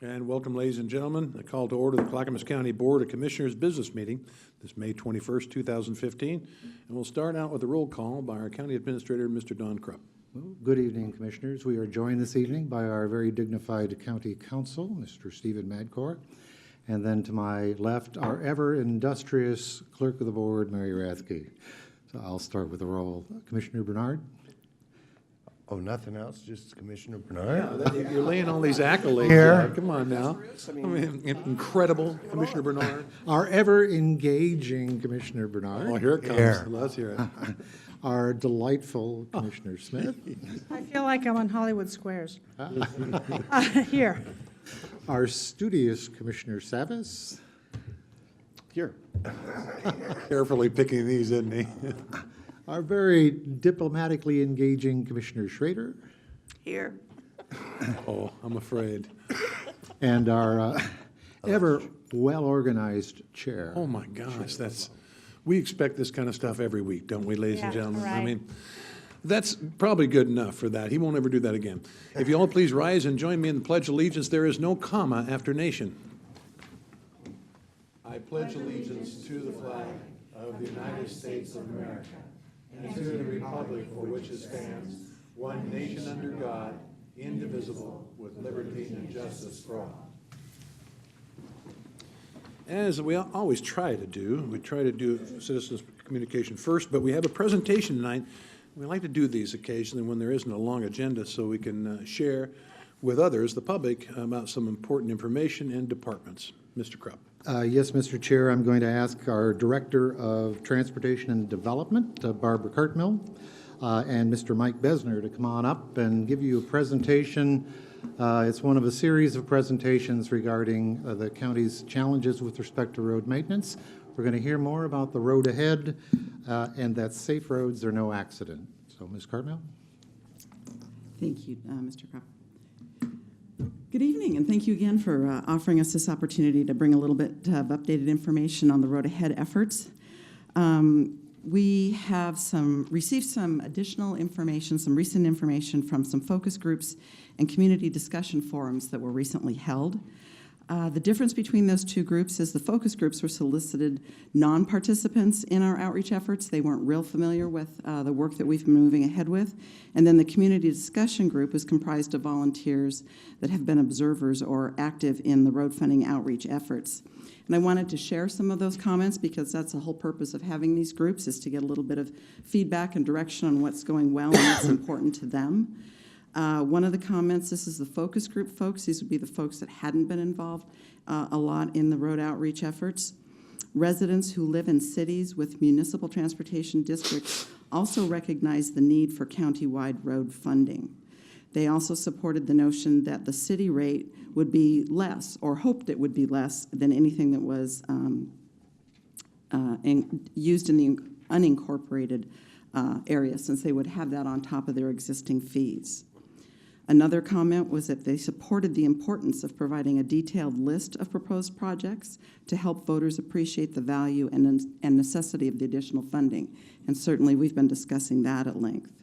And welcome, ladies and gentlemen. I call to order the Clackamas County Board of Commissioners business meeting this May 21st, 2015. And we'll start out with a roll call by our County Administrator, Mr. Don Krupp. Well, good evening, Commissioners. We are joined this evening by our very dignified County Counsel, Mr. Stephen Madcore, and then to my left, our ever-industrious Clerk of the Board, Mary Rathke. So I'll start with the roll. Commissioner Bernard? Oh, nothing else, just Commissioner Bernard? Yeah, you're laying all these accolades. Here. Come on now. I mean, incredible, Commissioner Bernard. Our ever-engaging Commissioner Bernard. Oh, here it comes. Here. Let's hear it. Our delightful Commissioner Smith. I feel like I'm on Hollywood Squares. Here. Our studious Commissioner Savas. Here. Carefully picking these, isn't he? Our very diplomatically engaging Commissioner Schrader. Here. Oh, I'm afraid. And our ever well-organized chair. Oh, my gosh, we expect this kind of stuff every week, don't we, ladies and Yeah, gentlemen? I right. mean, that's probably good enough for that. He won't ever do that again. If you all please rise and join me in the Pledge of Allegiance. There is no comma after nation. I pledge allegiance to the flag of the United States of America and to the republic for which it stands, one nation under God, indivisible, with liberty and justice for all. As we always try to do, we try to do citizens communication first, but we have a presentation tonight. We like to do these occasionally when there isn't a long agenda so we can share with others, the public, about some important information and departments. Mr. Krupp. Yes, Mr. Chair, I'm going to ask our Director of Transportation and Development, Barbara Cartmill, and Mr. Mike Bezner to come on up and give you a presentation. It's one of a series of presentations regarding the county's challenges with respect to road maintenance. We're going to hear more about the road ahead and that safe roads are no accident. So, Ms. Cartmill. Thank you, Mr. Krupp. Good evening, and thank you again for offering us this opportunity to bring a little bit of updated information on the road ahead efforts. We have received some additional information, some recent information from some focus groups and community discussion forums that were recently held. The difference between those two groups is the focus groups were solicited non-participants in our outreach efforts. They weren't real familiar with the work that we've been moving ahead with. And then the community discussion group is comprised of volunteers that have been observers or active in the road funding outreach efforts. And I wanted to share some of those comments because that's the whole purpose of having these groups, is to get a little bit of feedback and direction on what's going well and what's important to them. One of the comments, this is the focus group folks. These would be the folks that hadn't been involved a lot in the road outreach efforts. Residents who live in cities with municipal transportation districts also recognize the need for countywide road funding. They also supported the notion that the city rate would be less, or hoped it would be less, than anything that was used in the unincorporated area, since they would have that on top of their existing fees. Another comment was that they supported the importance of providing a detailed list of proposed projects to help voters appreciate the value and necessity of the additional funding. And certainly we've been discussing that at length.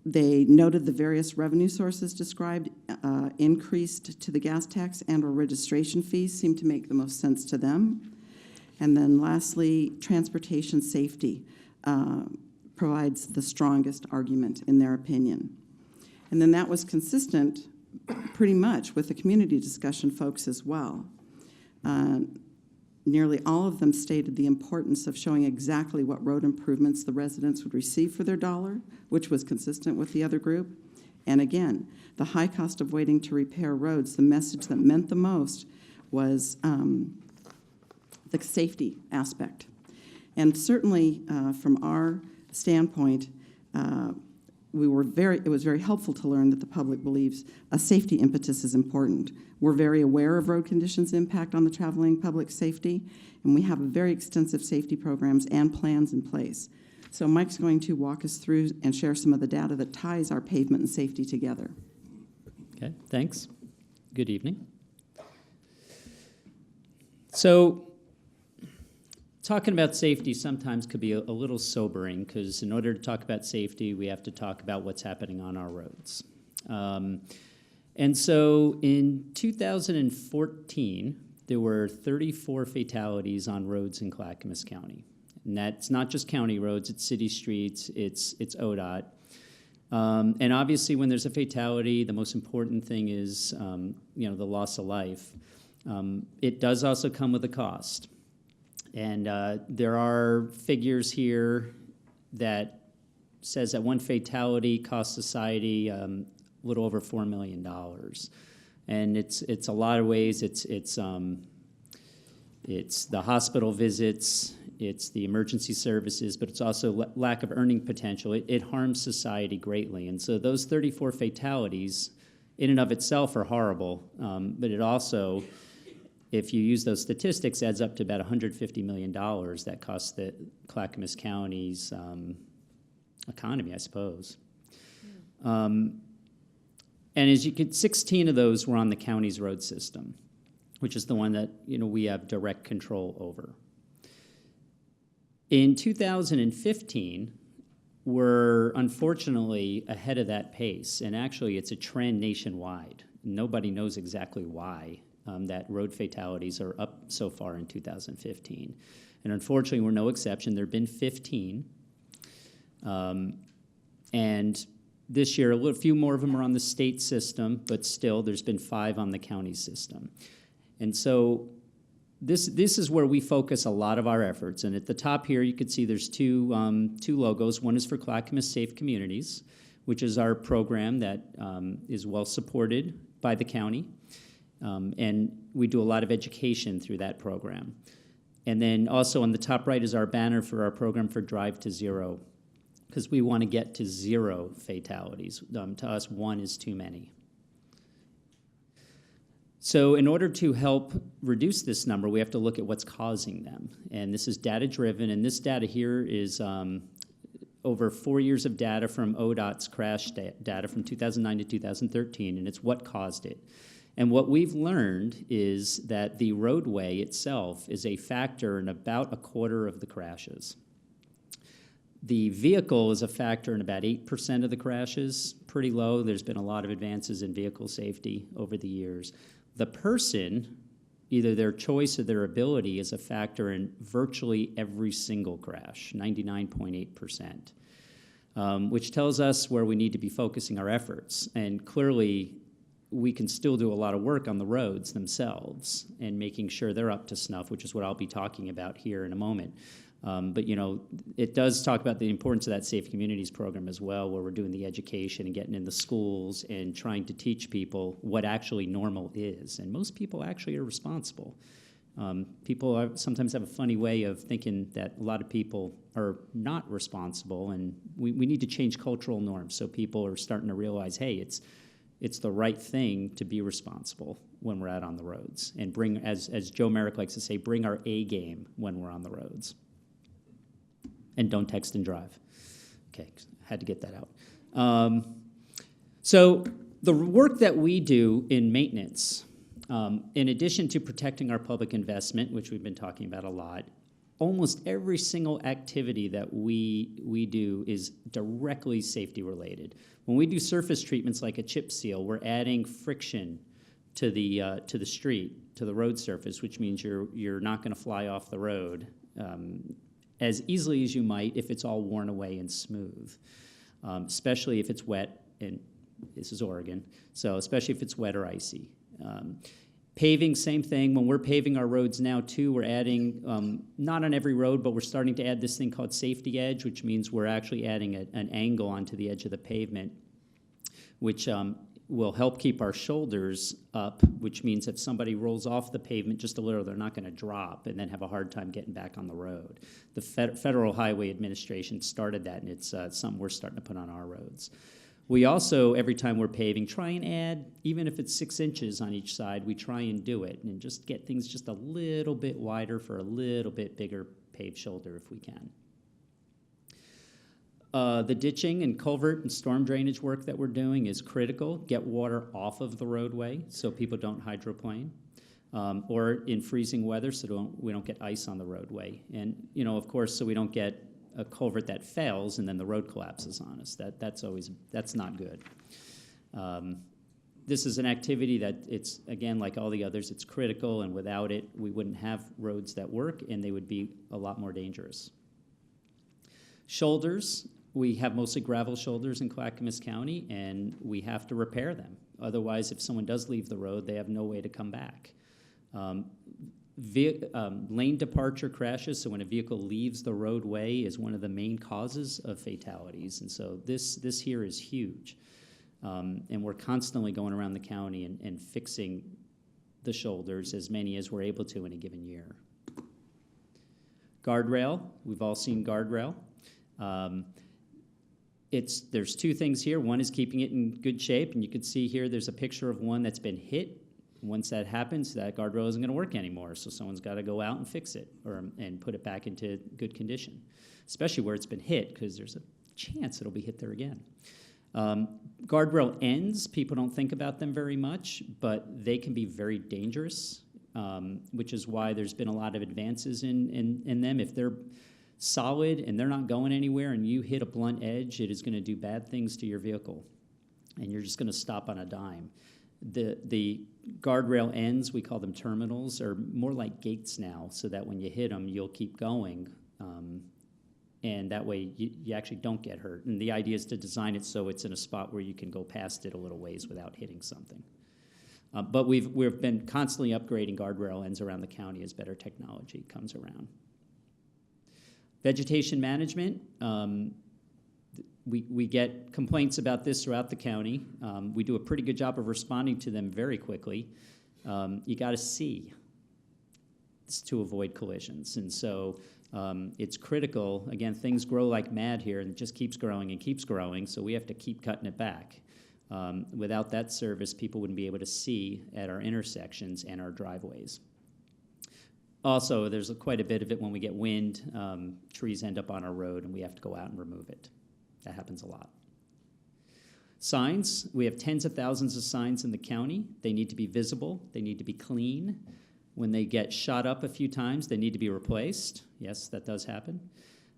They noted the various revenue sources described increased to the gas tax and or registration fees seem to make the most sense to them. And then lastly, transportation safety provides the strongest argument in their opinion. And then that was consistent pretty much with the community discussion folks as well. Nearly all of them stated the importance of showing exactly what road improvements the residents would receive for their dollar, which was consistent with the other group. And again, the high cost of waiting to repair roads, the message that meant the most was the safety aspect. And certainly from our standpoint, it was very helpful to learn that the public believes a safety impetus is important. We're very aware of road conditions' impact on the traveling public's safety, and we have very extensive safety programs and plans in place. So Mike's going to walk us through and share some of the data that ties our pavement and safety together. Okay, thanks. Good evening. So, talking about safety sometimes could be a little sobering because in order to talk about safety, we have to talk about what's happening on our roads. And so in 2014, there were 34 fatalities on roads in Clackamas County. And that's not just county roads, it's city streets, it's ODOT. And obviously when there's a fatality, the most important thing is the loss of life. It does also come with a cost. And there are figures here that says that one fatality costs society a little over $4 million. And it's a lot of ways. It's the hospital visits, it's the emergency services, but it's also lack of earning potential. It harms society greatly. And so those 34 fatalities in and of itself are horrible, but it also, if you use those statistics, adds up to about $150 million that costs the Clackamas County's economy, I suppose. And as you can, 16 of those were on the county's road system, which is the one that we have direct control over. In 2015, we're unfortunately ahead of that pace, and actually it's a trend nationwide. Nobody knows exactly why that road fatalities are up so far in 2015. And unfortunately, we're no exception. There have been 15. And this year, a few more of them are on the state system, but still, there's been 5 on the county system. And so this is where we focus a lot of our efforts. And at the top here, you can see there's two logos. One is for Clackamas Safe Communities, which is our program that is well supported by the county. And we do a lot of education through that program. And then also on the top right is our banner for our program for Drive to Zero, because we want to get to 0 fatalities. To us, 1 is too many. So in order to help reduce this number, we have to look at what's causing them. And this is data-driven, and this data here is over 4 years of data from ODOT's crash data from 2009 to 2013, and it's what caused it. And what we've learned is that the roadway itself is a factor in about 1/4 of the crashes. The vehicle is a factor in about 8% of the crashes, pretty low. There's been a lot of advances in vehicle safety over the years. The person, either their choice or their ability, is a factor in virtually every single crash, 99.8%, which tells us where we need to be focusing our efforts. And clearly, we can still do a lot of work on the roads themselves and making sure they're up to snuff, which is what I'll be talking about here in a moment. But it does talk about the importance of that Safe Communities program as well, where we're doing the education and getting in the schools and trying to teach people what actually normal is. And most people actually are responsible. People sometimes have a funny way of thinking that a lot of people are not responsible, and we need to change cultural norms so people are starting to realize, hey, it's the right thing to be responsible when we're out on the roads, and bring, as Joe Merrick likes to say, bring our A game when we're on the roads. And don't text and drive. Okay, had to get that out. So the work that we do in maintenance, in addition to protecting our public investment, which we've been talking about a lot, almost every single activity that we do is directly safety related. When we do surface treatments like a chip seal, we're adding friction to the street, to the road surface, which means you're not going to fly off the road as easily as you might if it's all worn away and smooth, especially if it's wet, and this is Oregon, so especially if it's wet or icy. Paving, same thing. When we're paving our roads now, too, we're adding, not on every road, but we're starting to add this thing called safety edge, which means we're actually adding an angle onto the edge of the pavement, which will help keep our shoulders up, which means if somebody rolls off the pavement just a little, they're not going to drop and then have a hard time getting back on the road. The Federal Highway Administration started that, and it's something we're starting to put on our roads. We also, every time we're paving, try and add, even if it's 6 inches on each side, we try and do it and just get things just a little bit wider for a little bit bigger paved shoulder if we can. The ditching and culvert and storm drainage work that we're doing is critical. Get water off of the roadway so people don't hydroplane, or in freezing weather so we don't get ice on the roadway. And, you know, of course, so we don't get a culvert that fails and then the road collapses on us. That's not good. This is an activity that it's, again, like all the others, it's critical, and without it, we wouldn't have roads that work, and they would be a lot more dangerous. Shoulders, we have mostly gravel shoulders in Clackamas County, and we have to repair them. Otherwise, if someone does leave the road, they have no way to come back. Lane departure crashes, so when a vehicle leaves the roadway, is one of the main causes of fatalities, and so this here is huge. And we're constantly going around the county and fixing the shoulders, as many as we're able to in a given year. Guardrail, we've all seen guardrail. There's 2 things here. One is keeping it in good shape, and you can see here there's a picture of one that's been hit. Once that happens, that guardrail isn't going to work anymore, so someone's got to go out and fix it and put it back into good condition, especially where it's been hit, because there's a chance it'll be hit there again. Guardrail ends, people don't think about them very much, but they can be very dangerous, which is why there's been a lot of advances in them. If they're solid and they're not going anywhere and you hit a blunt edge, it is going to do bad things to your vehicle, and you're just going to stop on a dime. The guardrail ends, we call them terminals, are more like gates now, so that when you hit them, you'll keep going, and that way you actually don't get hurt. And the idea is to design it so it's in a spot where you can go past it a little ways without hitting something. But we've been constantly upgrading guardrail ends around the county as better technology comes around. Vegetation management. We get complaints about this throughout the county. We do a pretty good job of responding to them very quickly. You got to see to avoid collisions. And so it's critical. Again, things grow like mad here, and it just keeps growing and keeps growing, so we have to keep cutting it back. Without that service, people wouldn't be able to see at our intersections and our driveways. Also, there's quite a bit of it when we get wind. Trees end up on our road, and we have to go out and remove it. That happens a lot. Signs, we have tens of thousands of signs in the county. They need to be visible. They need to be clean. When they get shot up a few times, they need to be replaced. Yes, that does happen.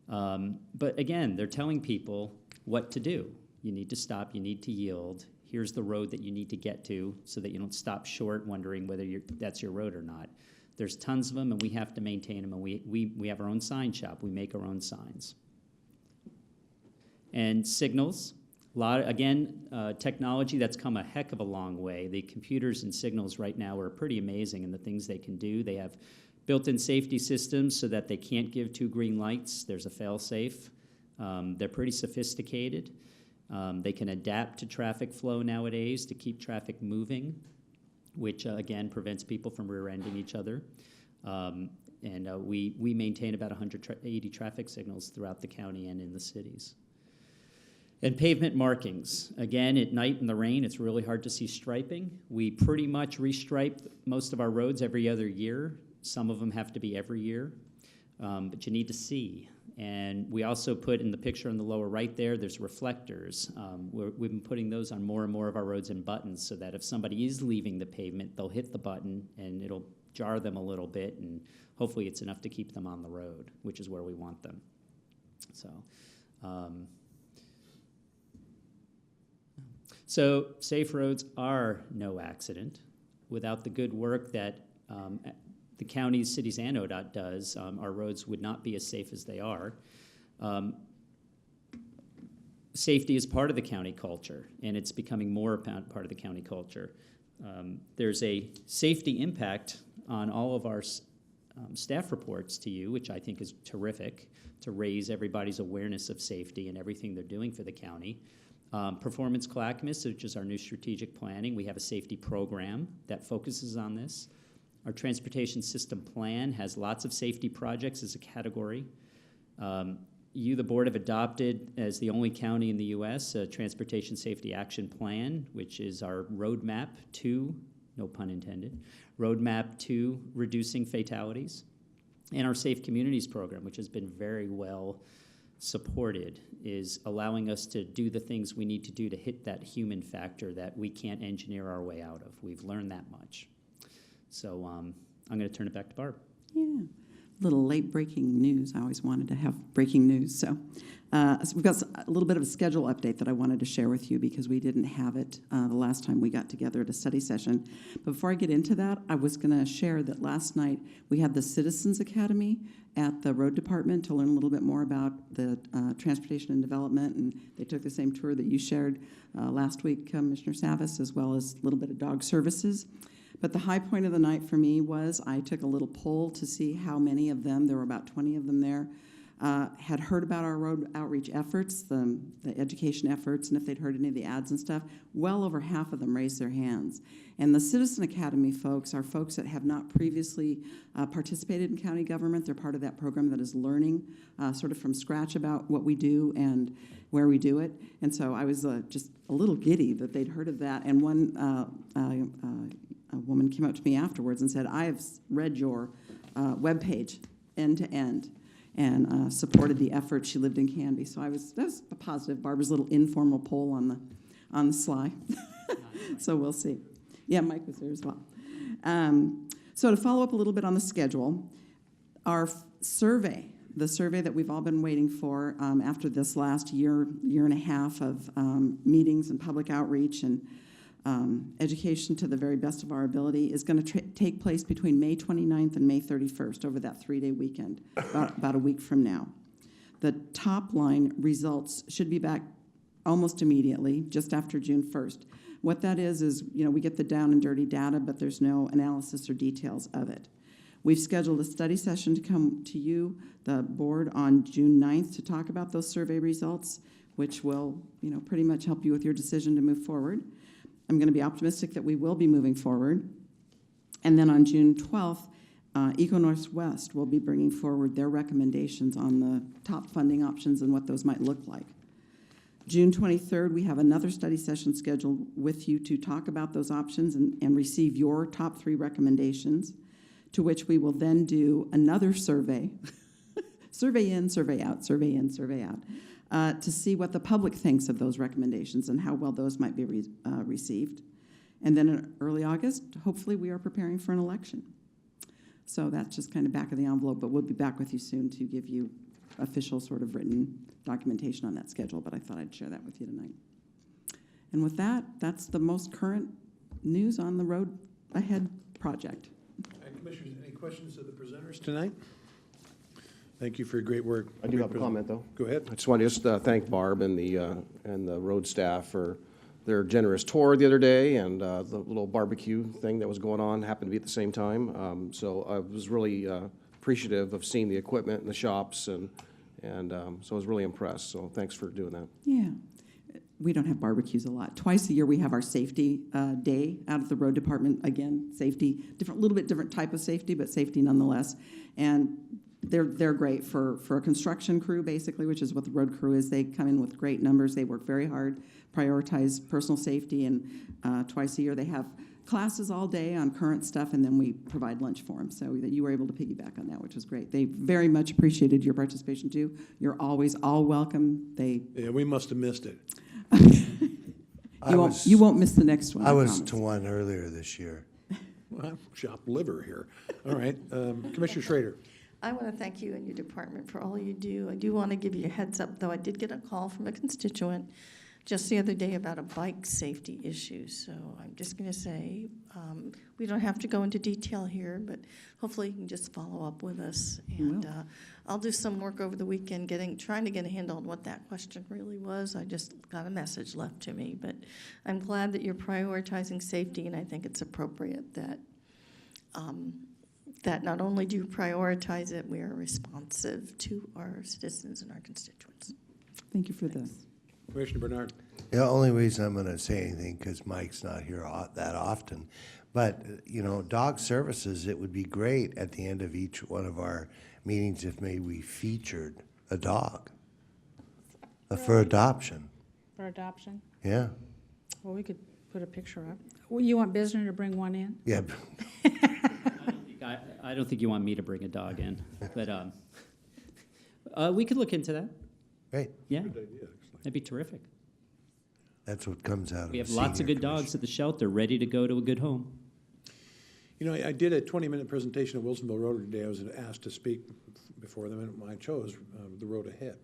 But again, they're telling people what to do. You need to stop. You need to yield. Here's the road that you need to get to so that you don't stop short wondering whether that's your road or not. There's tons of them, and we have to maintain them, and we have our own sign shop. We make our own signs. And signals, technology that's come a heck of a long way. The computers and signals right now are pretty amazing in the things they can do. They have built-in safety systems so that they can't give 2 green lights. There's a fail-safe. They're pretty sophisticated. They can adapt to traffic flow nowadays to keep traffic moving, which, again, prevents people from rear-ending each other. We maintain about 180 traffic signals throughout the county and in the cities. And pavement markings. Again, at night in the rain, it's really hard to see striping. We pretty much restripe most of our roads every other year. Some of them have to be every year, but you need to see. And we also put in the picture on the lower right there's reflectors. We've been putting those on more and more of our roads and buttons so that if somebody is leaving the pavement, they'll hit the button and it'll jar them a little bit, and hopefully it's enough to keep them on the road, which is where we want them. So safe roads are no accident. Without the good work that the counties, cities, and ODOT does, our roads would not be as safe as they are. Safety is part of the county culture, and it's becoming more part of the county culture. There's a safety impact on all of our staff reports to you, which I think is terrific, to raise everybody's awareness of safety and everything they're doing for the county. Performance Clackamas, which is our new strategic planning, we have a safety program that focuses on this. Our transportation system plan has lots of safety projects as a category. You, the board, have adopted, as the only county in the U.S., a Transportation Safety Action Plan, which is our roadmap to, no pun intended, roadmap to reducing fatalities. And our Safe Communities program, which has been very well supported, is allowing us to do the things we need to do to hit that human factor that we can't engineer our way out of. We've learned that much. So I'm going to turn it back to Barb. Yeah. Little late breaking news. I always wanted to have breaking news. So we've got a little bit of a schedule update that I wanted to share with you because we didn't have it the last time we got together at a study session. But before I get into that, I was going to share that last night we had the Citizens Academy at the road department to learn a little bit more about the transportation and development, and they took the same tour that you shared last week, Commissioner Savas, as well as a little bit of dog services. But the high point of the night for me was I took a little poll to see how many of them, there were about 20 of them there, had heard about our road outreach efforts, the education efforts, and if they'd heard any of the ads and stuff. Well over half of them raised their hands. And the Citizen Academy folks are folks that have not previously participated in county government. They're part of that program that is learning sort of from scratch about what we do and where we do it. And so I was just a little giddy that they'd heard of that. And one a woman came up to me afterwards and said, I have read your webpage end to end and supported the effort. She lived in Canby. So that was a positive. Barbara's little informal poll on the sly. So we'll see. Yeah, Mike was there as well. So to follow up a little bit on the schedule, our survey, the survey that we've all been waiting for after this last year and a half of meetings and public outreach and education to the very best of our ability, is going to take place between May 29th and May 31st over that 3-day weekend, about a week from now. The top line results should be back almost immediately, just after June 1st. What that is, we get the down and dirty data, but there's no analysis or details of it. We've scheduled a study session to come to you, the board, on June 9th to talk about those survey results, which will, pretty much help you with your decision to move forward. I'm going to be optimistic that we will be moving forward. And then on June 12th, Eco Northwest will be bringing forward their recommendations on the top funding options and what those might look like. June 23rd, we have another study session scheduled with you to talk about those options and receive your top 3 recommendations, to which we will then do another survey, survey in, survey out, survey in, survey out, to see what the public thinks of those recommendations and how well those might be received. And then in early August, hopefully we are preparing for an election. So that's just kind of back of the envelope, but we'll be back with you soon to give you official sort of written documentation on that schedule, but I thought I'd share that with you tonight. And with that, that's the most current news on the Road Ahead project. Commissioners, any questions of the presenters tonight? Thank you for your great work. I do have a comment, though. Go ahead. I just want to thank Barb and the road staff for their generous tour the other day, and the little barbecue thing that was going on happened to be at the same time. So I was really appreciative of seeing the equipment in the shops, and so I was really impressed. So thanks for doing that. Yeah. We don't have barbecues a lot. Twice a year we have our safety day out of the road department. Again, safety, little bit different type of safety, but safety nonetheless. And they're great for a construction crew, basically, which is what the road crew is. They come in with great numbers. They work very hard, prioritize personal safety, and twice a year they have classes all day on current stuff, and then we provide lunch for them. So that you were able to piggyback on that, which was great. They very much appreciated your participation too. You're always all welcome. Yeah, we must have missed it. You won't miss the next one. I was promise. to one earlier this year. Well, I'm chopped liver here. All right, Commissioner Schrader. I want to thank you and your department for all you do. I do want to give you a heads up, though. I did get a call from a constituent just the other day about a bike safety issue. So I'm just going to say, we don't have to go into detail here, but hopefully you can just follow up with us. And I'll do some work over the weekend trying to get a handle on what that question really was. I just got a message left to me. But I'm glad that you're prioritizing safety, and I think it's appropriate that that not only do you prioritize it, we are responsive to our citizens and our constituents. Thank you for this. Commissioner Bernard. The only reason I'm gonna say anything, because Mike's not here that often, but, dog services, it would be great at the end of each one of our meetings if maybe we featured a dog for adoption. For adoption? Yeah, Well, we could put a picture up. Well, you want Bezner to bring one in? yeah. I don't think you want me to bring a dog in, but we could look into that. Great. Yeah, that'd be terrific. That's what comes out of We have the lots of senior good dogs commission. at the shelter, ready to go to a good home. I did a 20-minute presentation at Wilsonville Rotary today. I was asked to speak before them, and I chose the road ahead.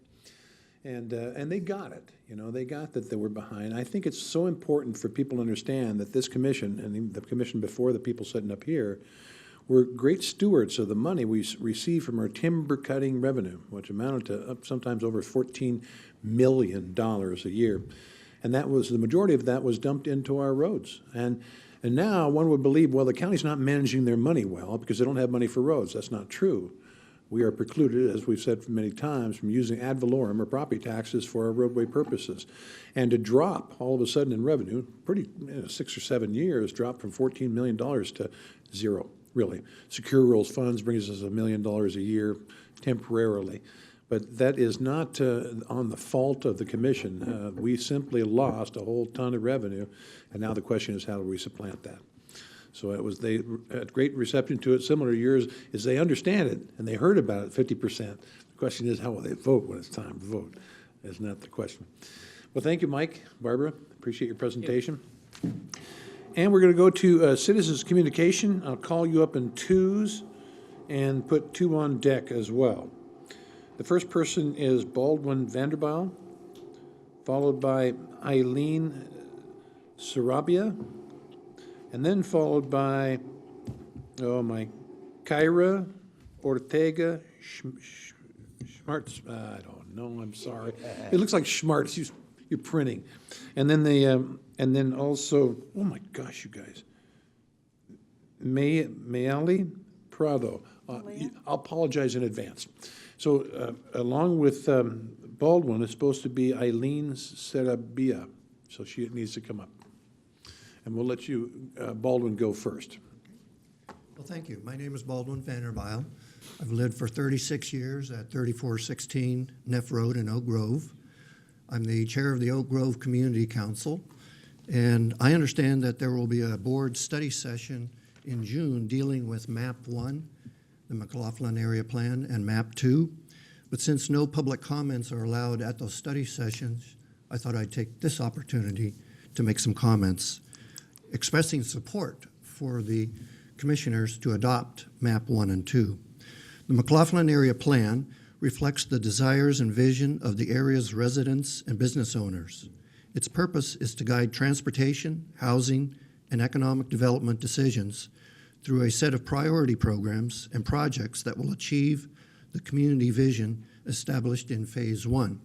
And they got it. They got that they were behind. I think it's so important for people to understand that this commission, and the commission before the people sitting up here, were great stewards of the money we received from our timber cutting revenue, which amounted to sometimes over $14 million a year. And that was, the majority of that was dumped into our roads. And now one would believe, well, the county's not managing their money well because they don't have money for roads. That's not true. We are precluded, as we've said many times, from using ad valorem or property taxes for our roadway purposes. And to drop all of a sudden in revenue, 6 or 7 years, drop from $14 million to zero, really. Secure Rules funds brings us $1 million a year temporarily. But that is not on the fault of the commission. We simply lost a whole ton of revenue, and now the question is how do we supplant that? So they had great reception to it, similar to yours, is they understand it, and they heard about it 50%. The question is, how will they vote when it's time to vote? Isn't that the question? Well, thank you, Mike, Barbara. Appreciate your presentation. And we're going to go to citizens' communication. I'll call you up in twos and put 2 on deck as well. The first person is Baldwin Vanderbilt, followed by Eileen Sarabia, and then followed by, Kyra Ortega Schmartz. I don't know, I'm sorry. It looks like Schmartz, you're printing. And then also, oh my gosh, you guys. Mayali Prado. I'll apologize in advance. So along with Baldwin, it's supposed to be Eileen Sarabia, so she needs to come up. And we'll let you, Baldwin, go first. Well, thank you. My name is Baldwin Vanderbilt. I've lived for 36 years at 3416 Neff Road in Oak Grove. I'm the chair of the Oak Grove Community Council, and I understand that there will be a board study session in June dealing with MAP 1, the McLaughlin Area Plan, and MAP 2. But since no public comments are allowed at those study sessions, I thought I'd take this opportunity to make some comments expressing support for the commissioners to adopt MAP 1 and 2. The McLaughlin Area Plan reflects the desires and vision of the area's residents and business owners. Its purpose is to guide transportation, housing, and economic development decisions through a set of priority programs and projects that will achieve the community vision established in Phase 1.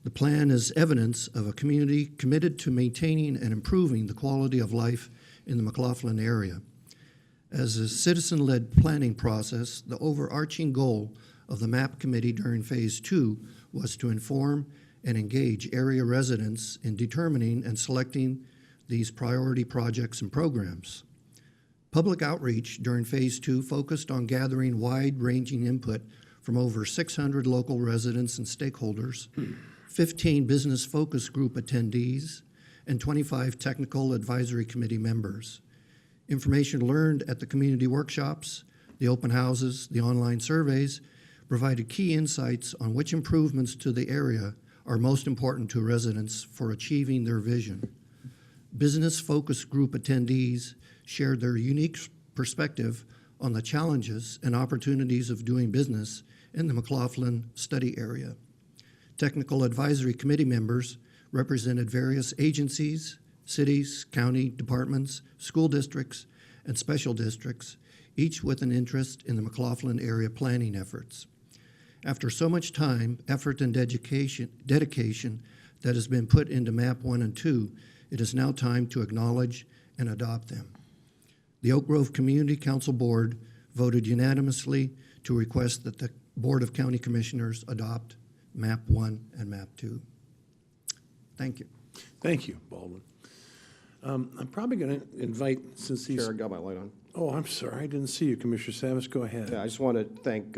The plan is evidence of a community committed to maintaining and improving the quality of life in the McLaughlin area. As a citizen-led planning process, the overarching goal of the MAP committee during Phase 2 was to inform and engage area residents in determining and selecting these priority projects and programs. Public outreach during Phase 2 focused on gathering wide-ranging input from over 600 local residents and stakeholders, 15 business focus group attendees, and 25 technical advisory committee members. Information learned at the community workshops, the open houses, the online surveys provided key insights on which improvements to the area are most important to residents for achieving their vision. Business focus group attendees shared their unique perspective on the challenges and opportunities of doing business in the McLaughlin study area. Technical Advisory Committee members represented various agencies, cities, county departments, school districts, and special districts, each with an interest in the McLaughlin area planning efforts. After so much time, effort, and dedication that has been put into MAP 1 and 2, it is now time to acknowledge and adopt them. The Oak Grove Community Council Board voted unanimously to request that the Board of County Commissioners adopt MAP 1 and MAP 2. Thank you. Thank you, Baldwin. I'm probably going to invite, since these... Chair, I got my light on. Oh, I'm sorry, I didn't see you, Commissioner Savas. Go ahead. Yeah, I just want to thank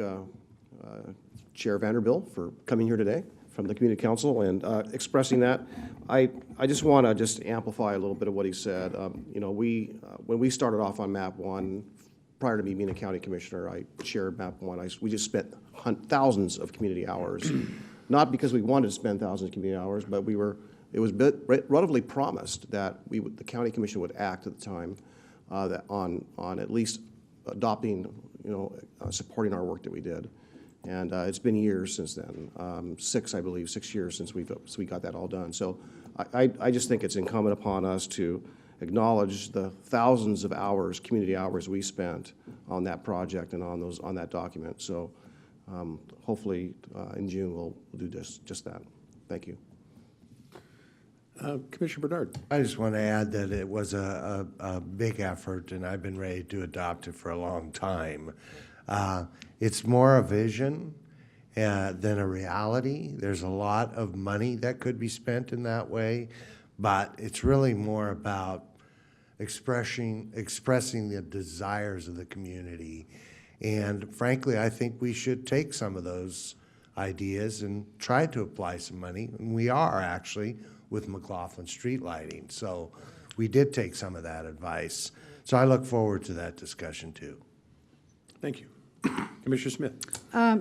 Chair Vanderbilt for coming here today from the Community Council and expressing that. I just want to just amplify a little bit of what he said. You know, when we started off on MAP 1, prior to me being a county commissioner, I chaired MAP 1. We just spent thousands of community hours, not because we wanted to spend thousands of community hours, but it was relatively promised that the county commission would act at the time that on at least adopting, supporting our work that we did. And it's been years since then, 6 years since we got that all done. So I just think it's incumbent upon us to acknowledge the thousands of hours, community hours we spent on that project and on that document. So hopefully in June we'll do just that. Thank you. Commissioner Bernard. I just want to add that it was a big effort, and I've been ready to adopt it for a long time. It's more a vision than a reality. There's a lot of money that could be spent in that way, but it's really more about expressing the desires of the community. And frankly, I think we should take some of those ideas and try to apply some money. And we are actually with McLaughlin street lighting. So we did take some of that advice. So I look forward to that discussion too. Thank you. Commissioner Smith.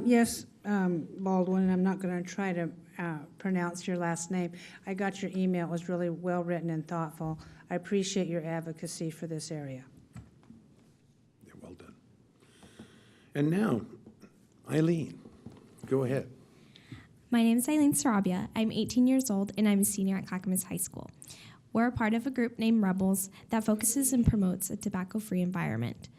Yes, Baldwin, and I'm not going to try to pronounce your last name. I got your email. It was really well written and thoughtful. I appreciate your advocacy for this area. Yeah, well done. And now, Eileen, go ahead. My name is Eileen Sarabia. I'm 18 years old, and I'm a senior at Clackamas High School. We're a part of a group named Rebels that focuses and promotes a tobacco-free environment.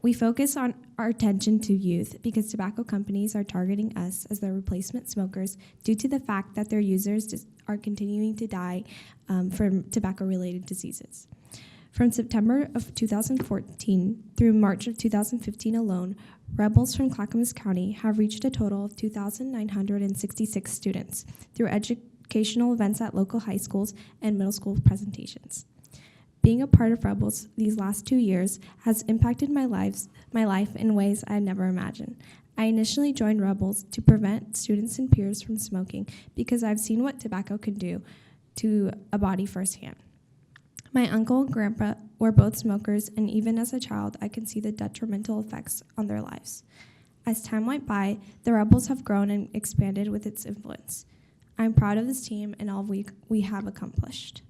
We focus on our attention to youth because tobacco companies are targeting us as their replacement smokers due to the fact that their users are continuing to die from tobacco-related diseases. From September of 2014 through March of 2015 alone, Rebels from Clackamas County have reached a total of 2,966 students through educational events at local high schools and middle school presentations. Being a part of Rebels these last 2 years has impacted my life in ways I had never imagined. I initially joined Rebels to prevent students and peers from smoking because I've seen what tobacco can do to a body firsthand. My uncle and grandpa were both smokers, and even as a child, I can see the detrimental effects on their lives. As time went by, the Rebels have grown and expanded with its influence. I'm proud of this team and all we have accomplished.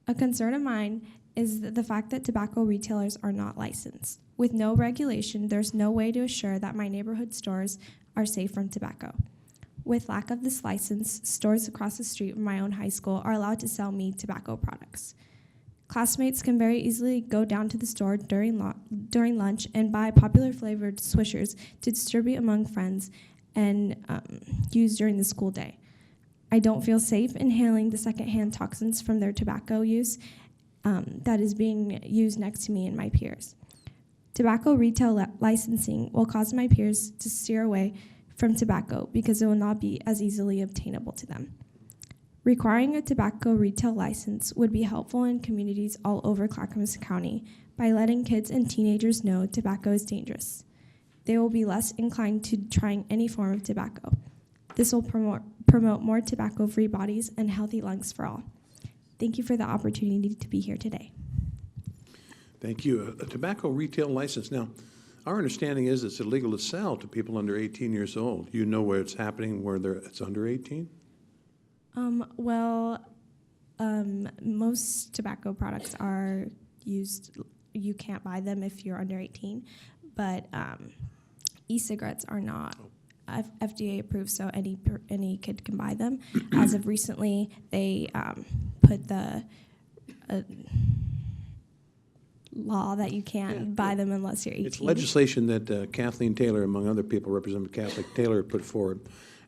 A concern of mine is the fact that tobacco retailers are not licensed. With no regulation, there's no way to assure that my neighborhood stores are safe from tobacco. With lack of this license, stores across the street from my own high school are allowed to sell me tobacco products. Classmates can very easily go down to the store during lunch and buy popular flavored Swishers to distribute among friends and use during the school day. I don't feel safe inhaling the secondhand toxins from their tobacco use that is being used next to me and my peers. Tobacco retail licensing will cause my peers to steer away from tobacco because it will not be as easily obtainable to them. Requiring a tobacco retail license would be helpful in communities all over Clackamas County by letting kids and teenagers know tobacco is dangerous. They will be less inclined to trying any form of tobacco. This will promote more tobacco-free bodies and healthy lungs for all. Thank you for the opportunity to be here today. Thank you. A tobacco retail license. Now, our understanding is it's illegal to sell to people under 18 years old. You know where it's happening, where it's under 18? Most tobacco products are used, you can't buy them if you're under 18. But e-cigarettes are not FDA approved, so any kid can buy them. As of recently, they put the law that you can't buy them unless you're 18. It's legislation that Kathleen Taylor, among other people, Representative Kathleen Taylor, put forward.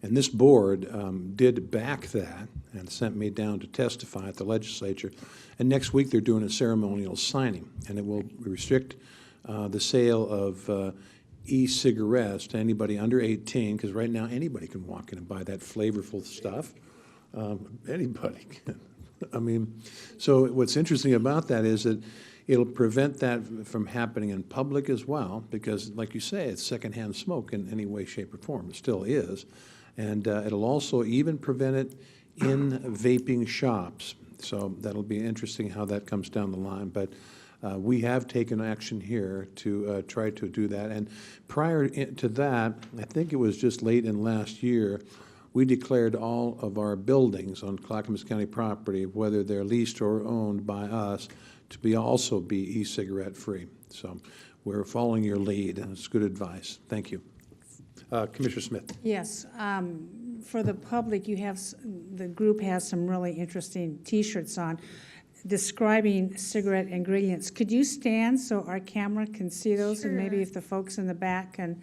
And this board did back that and sent me down to testify at the legislature. And next week, they're doing a ceremonial signing, and it will restrict the sale of e-cigarettes to anybody under 18, because right now, anybody can walk in and buy that flavorful stuff. Anybody can. I mean, so what's interesting about that is that it'll prevent that from happening in public as well, because like you say, it's secondhand smoke in any way, shape, or form. It still is. And it'll also even prevent it in vaping shops. So that'll be interesting how that comes down the line. But we have taken action here to try to do that. And prior to that, I think it was just late in last year, we declared all of our buildings on Clackamas County property, whether they're leased or owned by us, to also be e-cigarette free. So we're following your lead, and it's good advice. Thank you. Commissioner Smith. Yes, for the public, the group has some really interesting T-shirts on describing cigarette ingredients. Could you stand so our camera can see those? And maybe if the folks in the back can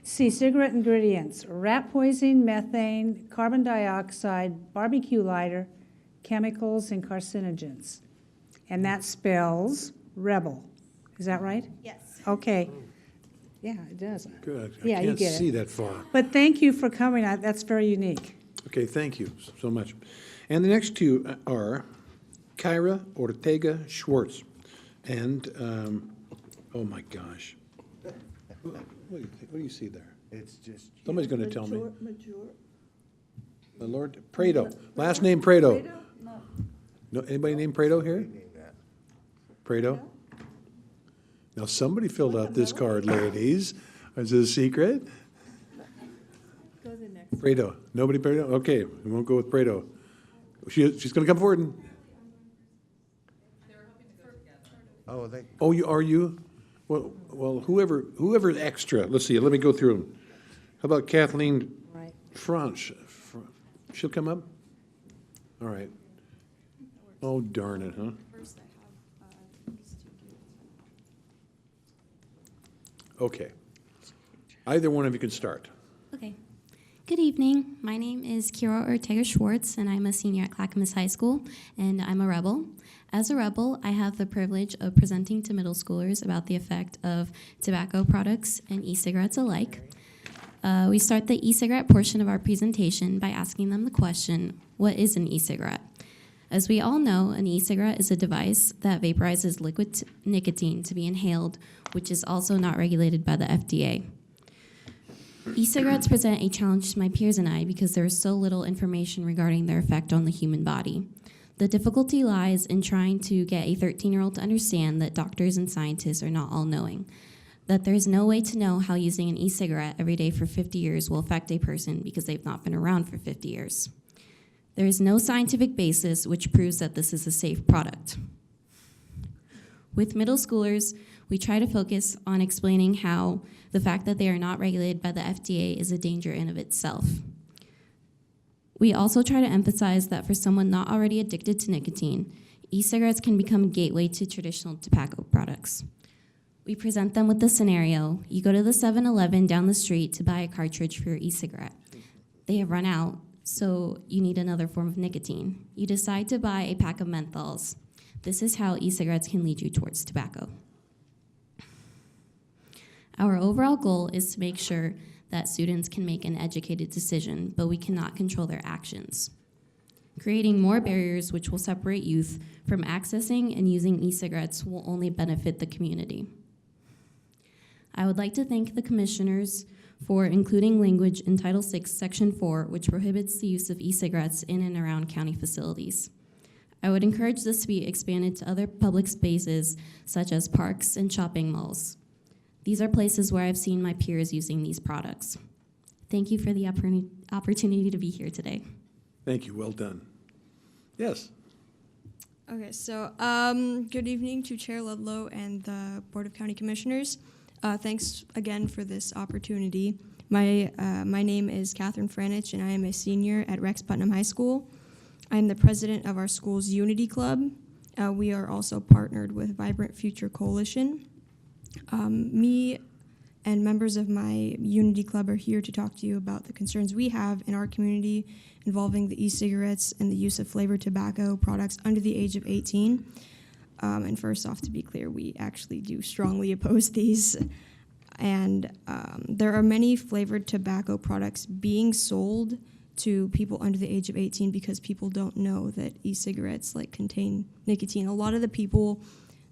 see cigarette ingredients: rat poison, methane, carbon dioxide, barbecue lighter, chemicals, and carcinogens. And that spells rebel. Is that right? Yes. Okay. Yeah, it does. Good. Yeah, I you can't get it. see that far. But thank you for coming. That's very unique. Okay, thank you so much. And the next two are Kyra Ortega Schwartz and, oh my gosh. What do you see there? It's just. Somebody's going to tell me. The Lord, Prado. Last name Prado. No, anybody named Prado here? Prado? Now, somebody filled out this card, ladies. Is it a secret? Go to the next. Prado. Nobody Prado? Okay, we won't go with Prado. She's going to come forward and, Oh, they. oh, are you? Well, whoever's extra. Let's see, let me go through them. How about Kathleen Right. Franch? She'll come up? All right. Oh, darn it, huh? Okay. Either one of you can start. Okay. Good evening. My name is Kira Ortega Schwartz, and I'm a senior at Clackamas High School, and I'm a rebel. As a rebel, I have the privilege of presenting to middle schoolers about the effect of tobacco products and e-cigarettes alike. We start the e-cigarette portion of our presentation by asking them the question, what is an e-cigarette? As we all know, an e-cigarette is a device that vaporizes liquid nicotine to be inhaled, which is also not regulated by the FDA. E-cigarettes present a challenge to my peers and I because there is so little information regarding their effect on the human body. The difficulty lies in trying to get a 13-year-old to understand that doctors and scientists are not all-knowing, that there is no way to know how using an e-cigarette every day for 50 years will affect a person because they've not been around for 50 years. There is no scientific basis which proves that this is a safe product. With middle schoolers, we try to focus on explaining how the fact that they are not regulated by the FDA is a danger in of itself. We also try to emphasize that for someone not already addicted to nicotine, e-cigarettes can become a gateway to traditional tobacco products. We present them with the scenario: you go to the 7-Eleven down the street to buy a cartridge for your e-cigarette. They have run out, so you need another form of nicotine. You decide to buy a pack of menthols. This is how e-cigarettes can lead you towards tobacco. Our overall goal is to make sure that students can make an educated decision, but we cannot control their actions. Creating more barriers which will separate youth from accessing and using e-cigarettes will only benefit the community. I would like to thank the commissioners for including language in Title VI, Section 4, which prohibits the use of e-cigarettes in and around county facilities. I would encourage this to be expanded to other public spaces, such as parks and shopping malls. These are places where I've seen my peers using these products. Thank you for the opportunity to be here today. Thank you, well done. Yes. Okay, so good evening to Chair Ludlow and the Board of County Commissioners. Thanks again for this opportunity. My name is Catherine Franich, and I am a senior at Rex Putnam High School. I am the president of our school's Unity Club. We are also partnered with Vibrant Future Coalition. Me and members of my Unity Club are here to talk to you about the concerns we have in our community involving the e-cigarettes and the use of flavored tobacco products under the age of 18. And first off, to be clear, we actually do strongly oppose these. And there are many flavored tobacco products being sold to people under the age of 18 because people don't know that e-cigarettes contain nicotine. A lot of the people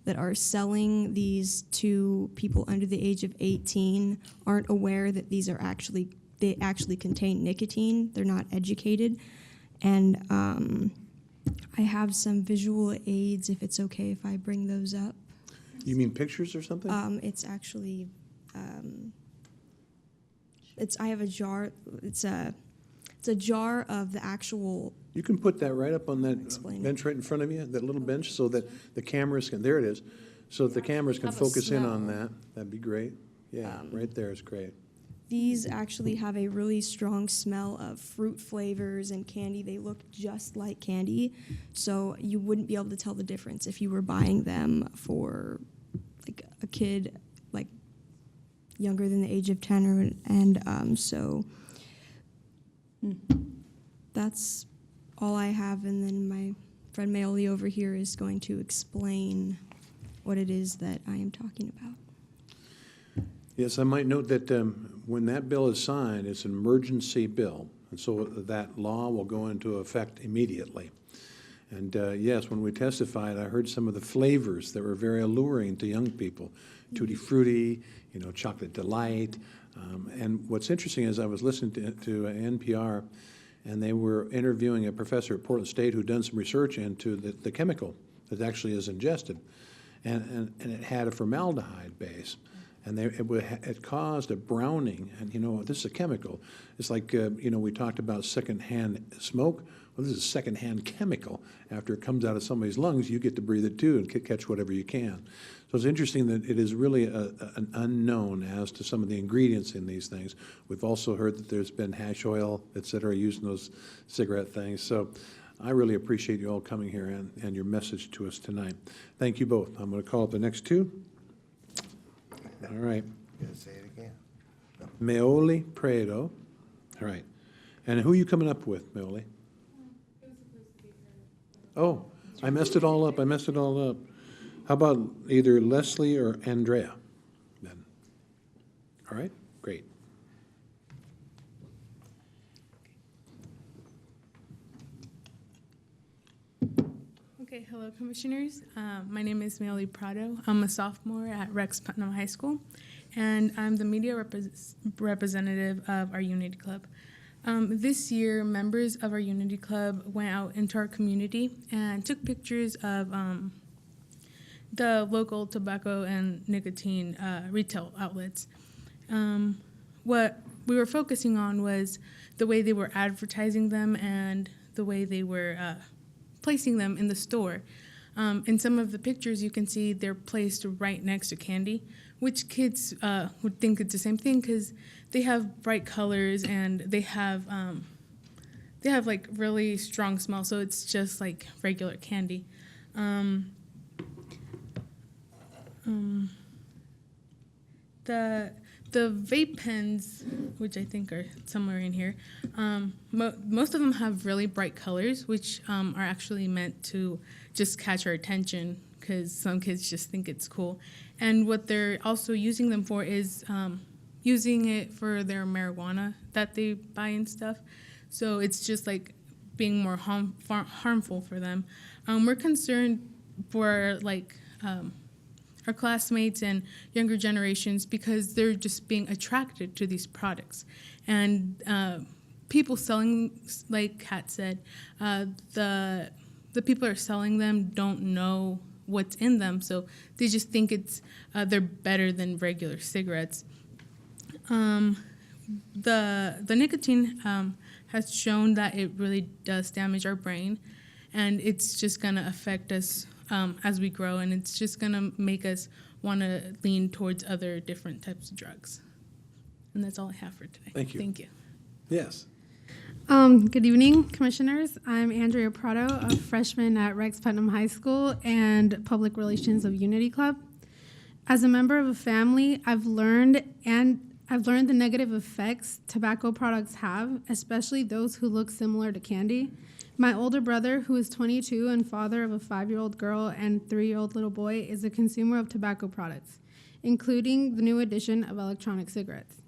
that are selling these to people under the age of 18 aren't aware that they actually contain nicotine. They're not educated. And I have some visual aids, if it's okay if I bring those up. You mean pictures or something? It's actually, I have a jar, it's a jar of the actual. You can put that right up on that Explain. bench right in front of you, that little bench, so that the cameras can, there it is, so that the cameras can Have a focus in on smell. that. That'd be great. Yeah, right there is great. These actually have a really strong smell of fruit flavors and candy. They look just like candy, so you wouldn't be able to tell the difference if you were buying them for a kid younger than the age of 10 so that's all I have, and then my friend Maoli over here is going to explain what it is that I am talking about. Yes, I might note that when that bill is signed, it's an emergency bill, and so that law will go into effect immediately. And yes, when we testified, I heard some of the flavors that were very alluring to young people. Tutti Frutti, Chocolate Delight. And what's interesting is I was listening to NPR, and they were interviewing a professor at Portland State who'd done some research into the chemical that actually is ingested. And it had a formaldehyde base. And it caused a browning, and this is a chemical. It's like, we talked about secondhand smoke. Well, this is a secondhand chemical. After it comes out of somebody's lungs, you get to breathe it too and catch whatever you can. So it's interesting that it is really an unknown as to some of the ingredients in these things. We've also heard that there's been hash oil, et cetera, used in those cigarette things. So I really appreciate you all coming here and your message to us tonight. Thank you both. I'm going to call up the next two. All right. Gonna say it again? Maoli Prado. All right. And who are you coming up with, Maoli? Oh, I messed it all up. How about either Leslie or Andrea then? All right, great. Okay, hello, Commissioners. My name is Maoli Prado. I'm a sophomore at Rex Putnam High School, and I'm the media representative of our Unity Club. This year, members of our Unity Club went out into our community and took pictures of the local tobacco and nicotine retail outlets. What we were focusing on was the way they were advertising them and the way they were placing them in the store. In some of the pictures, you can see they're placed right next to candy, which kids would think it's the same thing because they have bright colors and they have like really strong smell, so it's just like regular candy. The vape pens, which I think are somewhere in here, most of them have really bright colors, which are actually meant to just catch our attention because some kids just think it's cool. And what they're also using them for is using it for their marijuana that they buy and stuff. So it's just like being more harmful for them. We're concerned for our classmates and younger generations because they're just being attracted to these products. And people selling, like Kat said, the people that are selling them don't know what's in them, so they just think they're better than regular cigarettes. The nicotine has shown that it really does damage our brain, and it's just going to affect us as we grow, and it's just going to make us want to lean towards other different types of drugs. And that's all I have for today. Thank you. Thank you. Yes. Good evening, Commissioners. I'm Andrea Prado, a freshman at Rex Putnam High School and Public Relations of Unity Club. As a member of a family, I've learned the negative effects tobacco products have, especially those who look similar to candy. My older brother, who is 22 and father of a 5-year-old girl and 3-year-old little boy, is a consumer of tobacco products, including the new addition of electronic cigarettes.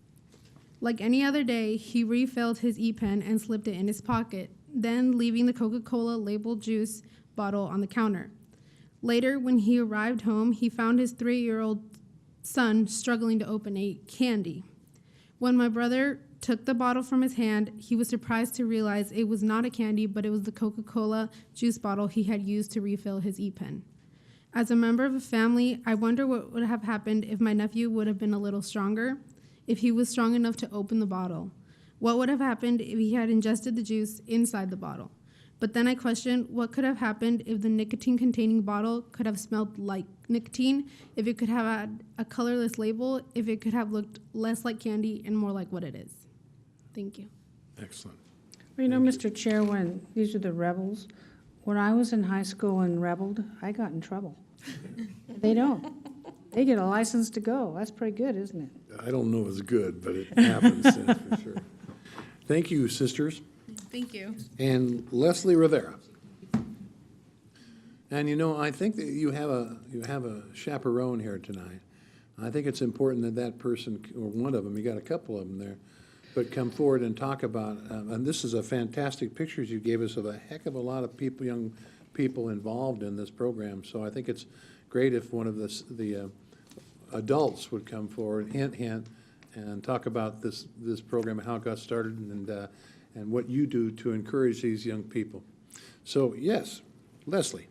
Like any other day, he refilled his e-pen and slipped it in his pocket, then leaving the Coca-Cola labeled juice bottle on the counter. Later, when he arrived home, he found his 3-year-old son struggling to open a candy. When my brother took the bottle from his hand, he was surprised to realize it was not a candy, but it was the Coca-Cola juice bottle he had used to refill his e-pen. As a member of a family, I wonder what would have happened if my nephew would have been a little stronger, if he was strong enough to open the bottle. What would have happened if he had ingested the juice inside the bottle? But then I questioned what could have happened if the nicotine-containing bottle could have smelled like nicotine, if it could have had a colorless label, if it could have looked less like candy and more like what it is. Thank you. Excellent. Well, you know, Mr. Chair, when these are the rebels, when I was in high school and rebelled, I got in trouble. They don't. They get a license to go. That's pretty good, isn't it? I don't know if it's good, but it happens, that's for sure. Thank you, sisters. Thank you. And Leslie Rivera. And you know, I think that you have a chaperone here tonight. I think it's important that that person, or one of them, you got a couple of them there, but come forward and talk about, and this is a fantastic pictures you gave us of a heck of a lot of people, young people involved in this program. So I think it's great if one of the adults would come forward, hint, and talk about this program, how it got started, and what you do to encourage these young people. So yes, Leslie.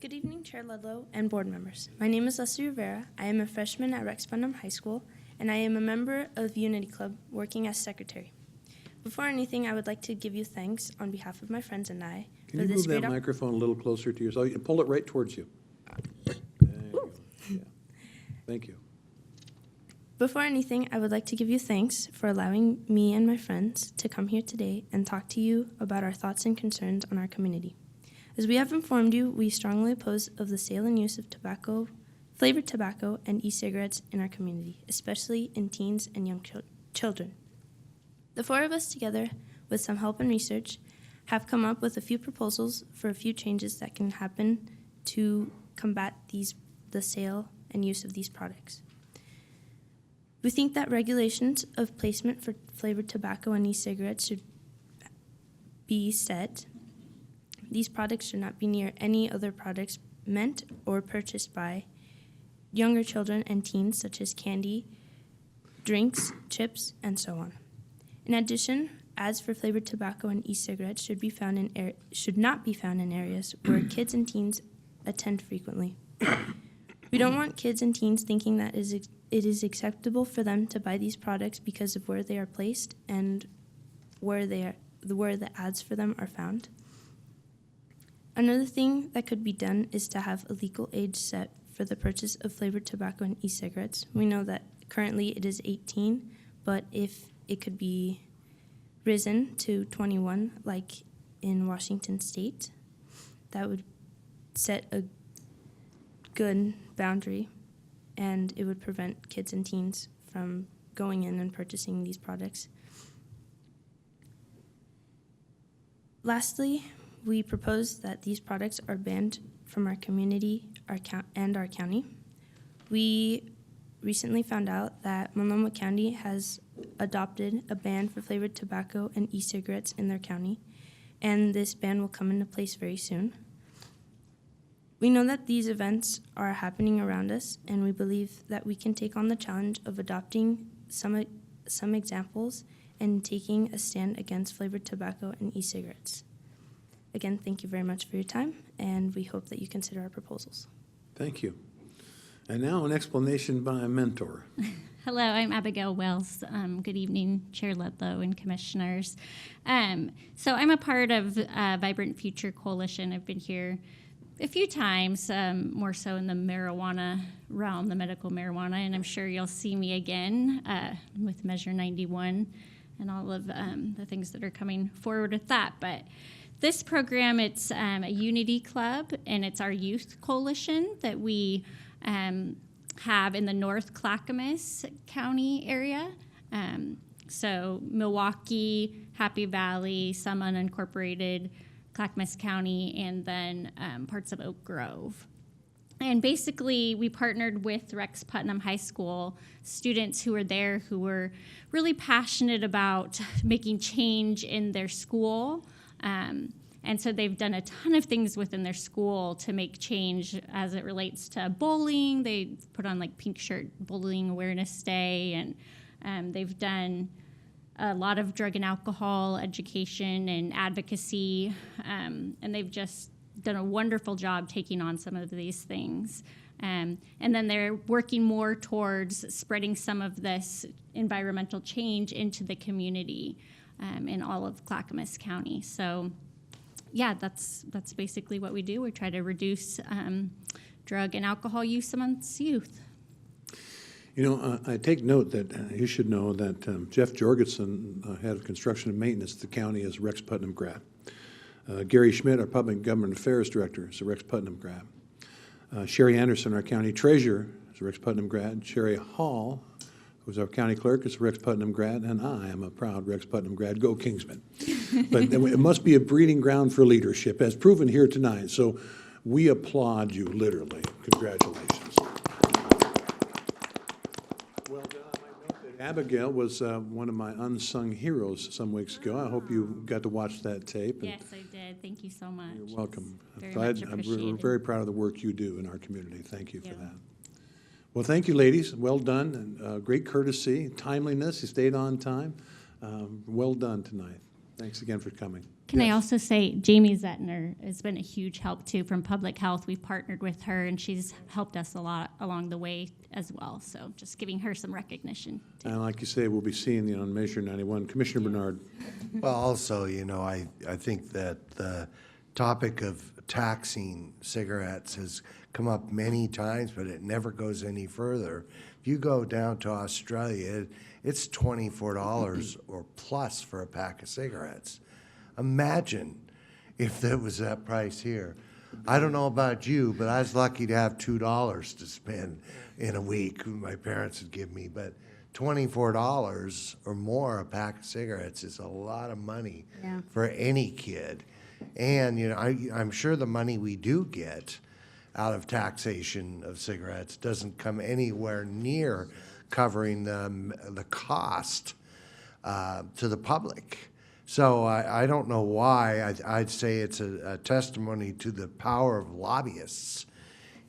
Good evening, Chair Ludlow and board members. My name is Leslie Rivera. I am a freshman at Rex Putnam High School, and I am a member of Unity Club, working as secretary. Before anything, I would like to give you thanks on behalf of my friends and I Can for you this move that great microphone a little closer to yourself? Pull it right towards you. There you go. Yeah. Thank you. Before anything, I would like to give you thanks for allowing me and my friends to come here today and talk to you about our thoughts and concerns on our community. As we have informed you, we strongly oppose of the sale and use of tobacco, flavored tobacco, and e-cigarettes in our community, especially in teens and young children. The four of us, together with some help and research, have come up with a few proposals for a few changes that can happen to combat the sale and use of these products. We think that regulations of placement for flavored tobacco and e-cigarettes should be set. These products should not be near any other products meant or purchased by younger children and teens, such as candy, drinks, chips, and so on. In addition, ads for flavored tobacco and e-cigarettes should not be found in areas where kids and teens attend frequently. We don't want kids and teens thinking that it is acceptable for them to buy these products because of where they are placed and where the ads for them are found. Another thing that could be done is to have a legal age set for the purchase of flavored tobacco and e-cigarettes. We know that currently it is 18, but if it could be risen to 21, like in Washington State, that would set a good boundary, and it would prevent kids and teens from going in and purchasing these products. Lastly, we propose that these products are banned from our community and our county. We recently found out that Multnomah County has adopted a ban for flavored tobacco and e-cigarettes in their county, and this ban will come into place very soon. We know that these events are happening around us, and we believe that we can take on the challenge of adopting some examples and taking a stand against flavored tobacco and e-cigarettes. Again, thank you very much for your time, and we hope that you consider our proposals. Thank you. And now an explanation by a mentor. Hello, I'm Abigail Wells. Good evening, Chair Ludlow and Commissioners. So I'm a part of Vibrant Future Coalition. I've been here a few times, more so in the marijuana realm, the medical marijuana, and I'm sure you'll see me again with Measure 91 and all of the things that are coming forward with that. But this program, it's a Unity Club, and it's our youth coalition that we have in the North Clackamas County area. So Milwaukee, Happy Valley, some unincorporated Clackamas County, and then parts of Oak Grove. And basically, we partnered with Rex Putnam High School students who were there who were really passionate about making change in their school. And so they've done a ton of things within their school to make change as it relates to bullying. They put on like Pink Shirt Bullying Awareness Day, and they've done a lot of drug and alcohol education and advocacy, and they've just done a wonderful job taking on some of these things. And then they're working more towards spreading some of this environmental change into the community in all of Clackamas County. So yeah, that's basically what we do. We try to reduce drug and alcohol use amongst youth. You know, I take note that you should know that Jeff Jorgensen, head of construction and maintenance at the county, is a Rex Putnam grad. Gary Schmidt, our public government affairs director, is a Rex Putnam grad. Sherry Anderson, our county treasurer, is a Rex Putnam grad. Sherry Hall, who's our county clerk, is a Rex Putnam grad, and I am a proud Rex Putnam grad. Go Kingsmen. But it must be a breeding ground for leadership, as proven here tonight. So we applaud you, literally. Congratulations. Well done. I might note that Abigail was one of my unsung heroes some weeks ago. I hope you got to watch that tape. Yes, I did. Thank you so much. You're welcome. Very much We're appreciated. very proud of the work you do in our community. Thank you for that. Well, thank you, ladies. Well done, and great courtesy, timeliness. You stayed on time. Well done tonight. Thanks again for coming. Can I also say Jamie Zettner has been a huge help too from Public Health. We've partnered with her, and she's helped us a lot along the way as well. So just giving her some recognition. And like you say, we'll be seeing you on Measure 91. Commissioner Bernard. Well, also, you know, I think that the topic of taxing cigarettes has come up many times, but it never goes any further. If you go down to Australia, it's $24 or plus for a pack of cigarettes. Imagine if there was that price here. I don't know about you, but I was lucky to have $2 to spend in a week my parents would give me, but $24 or more a pack of cigarettes is a lot of money for any kid. And, you know, I'm sure the money we do get out of taxation of cigarettes doesn't come anywhere near covering the cost to the public. So I don't know why. I'd say it's a testimony to the power of lobbyists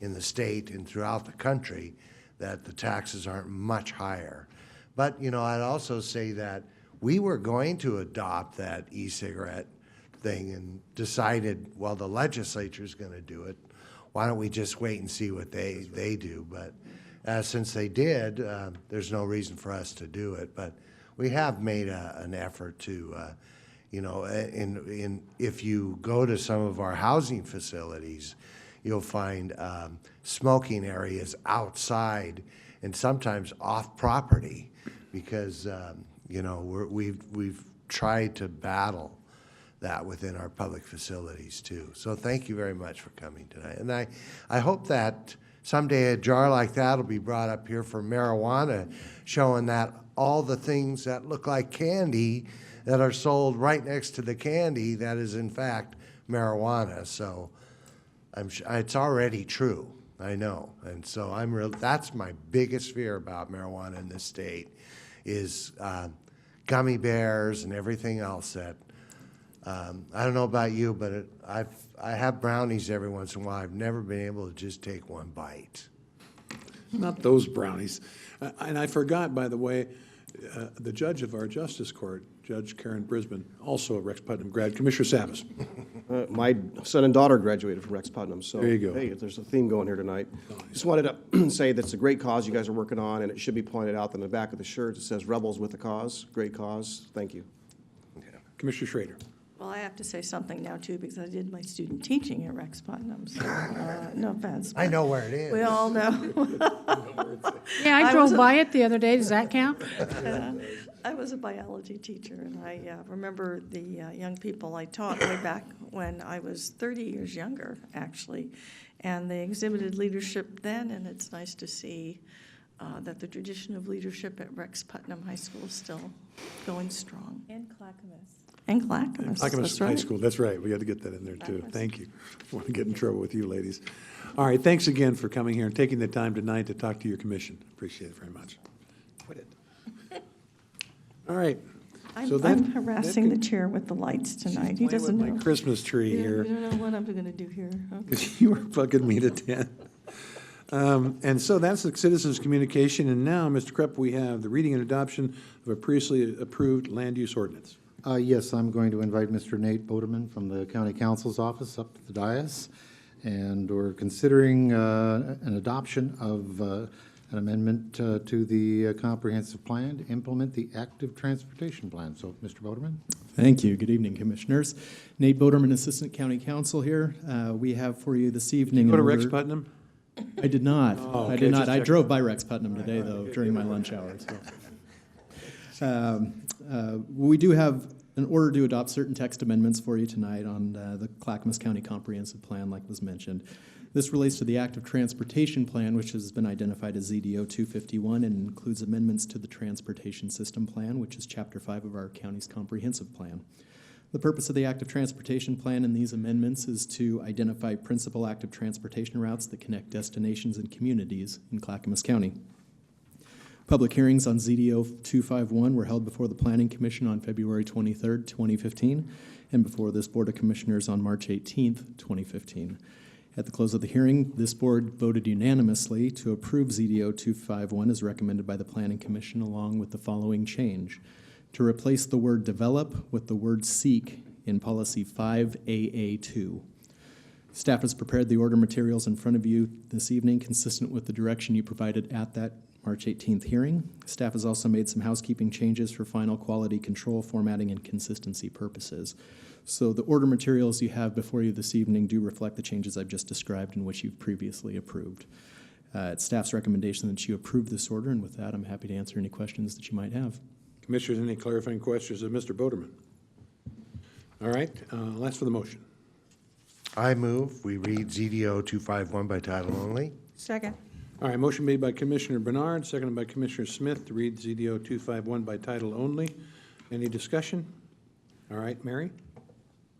in the state and throughout the country that the taxes aren't much higher. But, you know, I'd also say that we were going to adopt that e-cigarette thing and decided, well, the legislature's going to do it. Why don't we just wait and see what they do? But since they did, there's no reason for us to do it. But we have made an effort to, you know, if you go to some of our housing facilities, you'll find smoking areas outside and sometimes off property because, you know, we've tried to battle that within our public facilities too. So thank you very much for coming tonight. And I hope that someday a jar like that will be brought up here for marijuana, showing that all the things that look like candy that are sold right next to the candy, that is in fact marijuana. So it's already true, I know. And so that's my biggest fear about marijuana in this state is gummy bears and everything else that I don't know about you, but I have brownies every once in a while. I've never been able to just take one bite. Not those brownies. And I forgot, by the way, the judge of our Justice Court, Judge Karen Brisbane, also a Rex Putnam grad. Commissioner Savas. My son and daughter graduated from Rex Putnam, so. There you go. Hey, there's a theme going here tonight. Just wanted to say that's a great cause you guys are working on, and it should be pointed out that in the back of the shirt, it says Rebels with a Cause. Great cause. Thank you. Commissioner Schrader. Well, I have to say something now, too, because I did my student teaching at Rex Putnam, so no offense. I know where it is. We all know. Yeah, I drove by it the other day. Does that count? I was a biology teacher, and I remember the young people I taught way back when I was 30 years younger, actually, and they exhibited leadership then, and it's nice to see that the tradition of leadership at Rex Putnam High School is still going strong. And Clackamas. And Clackamas, Clackamas that's High right. School, that's right. We had to get that in there, too. Thank you. I want to get in trouble with you, ladies. All right, thanks again for coming here and taking the time tonight to talk to your commission. Appreciate it very much. Quit it. All right. I'm harassing the chair with the lights tonight. He doesn't Playing with know. my Christmas tree Yeah, here. you don't know what I'm going to do here. Okay. You were bugging me to death. And so that's the citizens' communication. And now, Mr. Krepp, we have the reading and adoption of a previously approved land use ordinance. Yes, I'm going to invite Mr. Nate Boderman from the County Counsel's office up to the dais. And we're considering an adoption of an amendment to the comprehensive plan to implement the active transportation plan. So, Mr. Boderman? Thank you. Good evening, Commissioners. Nate Boderman, Assistant County Counsel here. We have for you this evening. Did you go to Rex Putnam? I did not. Oh, okay, I did not. just I checking. drove by Rex Putnam today, though, during my lunch hour. So. We do have an order to adopt certain text amendments for you tonight on the Clackamas County Comprehensive Plan, like was mentioned. This relates to the Active Transportation Plan, which has been identified as ZDO 251 and includes amendments to the Transportation System Plan, which is Chapter 5 of our county's comprehensive plan. The purpose of the Active Transportation Plan and these amendments is to identify principal active transportation routes that connect destinations and communities in Clackamas County. Public hearings on ZDO 251 were held before the Planning Commission on February 23rd, 2015, and before this Board of Commissioners on March 18th, 2015. At the close of the hearing, this board voted unanimously to approve ZDO 251 as recommended by the Planning Commission, along with the following change: to replace the word develop with the word seek in policy 5AA2. Staff has prepared the order materials in front of you this evening, consistent with the direction you provided at that March 18th hearing. Staff has also made some housekeeping changes for final quality control, formatting, and consistency purposes. So the order materials you have before you this evening do reflect the changes I've just described and which you've previously approved. It's staff's recommendation that you approve this order, and with that, I'm happy to answer any questions that you might have. Commissioners, any clarifying questions of Mr. Boderman? All right, I'll ask for the motion. I move we read ZDO 251 by title only. Second. All right, motion made by Commissioner Bernard, seconded by Commissioner Smith to read ZDO 251 by title only. Any discussion? All right, Mary?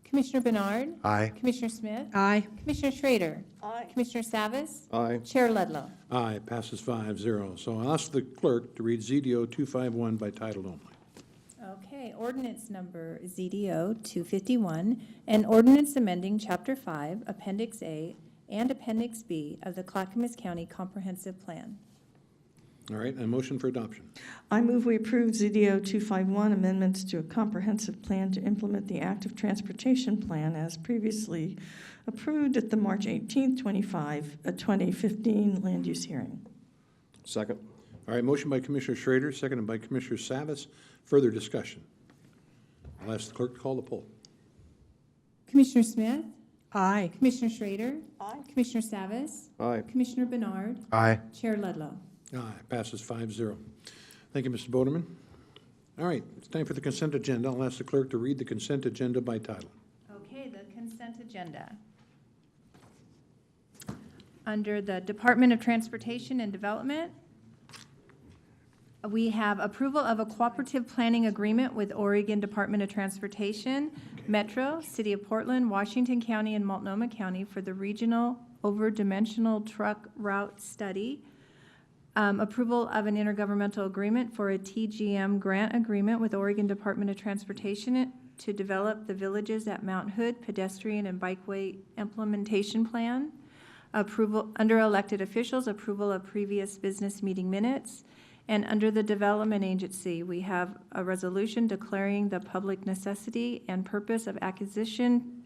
Commissioner Bernard. Aye. Commissioner Smith. Aye. Commissioner Schrader. Aye. Commissioner Savas. Aye. Chair Ludlow. Aye, passes 5-0. So I'll ask the clerk to read ZDO 251 by title only. Okay, ordinance number ZDO 251, an ordinance amending Chapter 5, Appendix A and Appendix B of the Clackamas County Comprehensive Plan. All right, a motion for adoption. I move we approve ZDO 251 amendments to a comprehensive plan to implement the active transportation plan as previously approved at the March 18th, 2015 land use hearing. Second. All right, motion by Commissioner Schrader, seconded by Commissioner Savas. Further discussion. I'll ask the clerk to call the poll. Commissioner Smith. Aye. Commissioner Schrader. Aye. Commissioner Savas. Aye. Commissioner Bernard. Aye. Chair Ludlow. Aye, passes 5-0. Thank you, Mr. Boderman. All right, it's time for the consent agenda. I'll ask the clerk to read the consent agenda by title. Okay, the consent agenda. Under the Department of Transportation and Development, we have approval of a cooperative planning agreement with Oregon Department of Transportation, Metro, City of Portland, Washington County, and Multnomah County for the regional over-dimensional truck route study. Approval of an intergovernmental agreement for a TGM grant agreement with Oregon Department of Transportation to develop the Villages at Mount Hood Pedestrian and Bikeway Implementation Plan. Approval under elected officials, approval of previous business meeting minutes, And under the Development Agency, we have a resolution declaring the public necessity and purpose of acquisition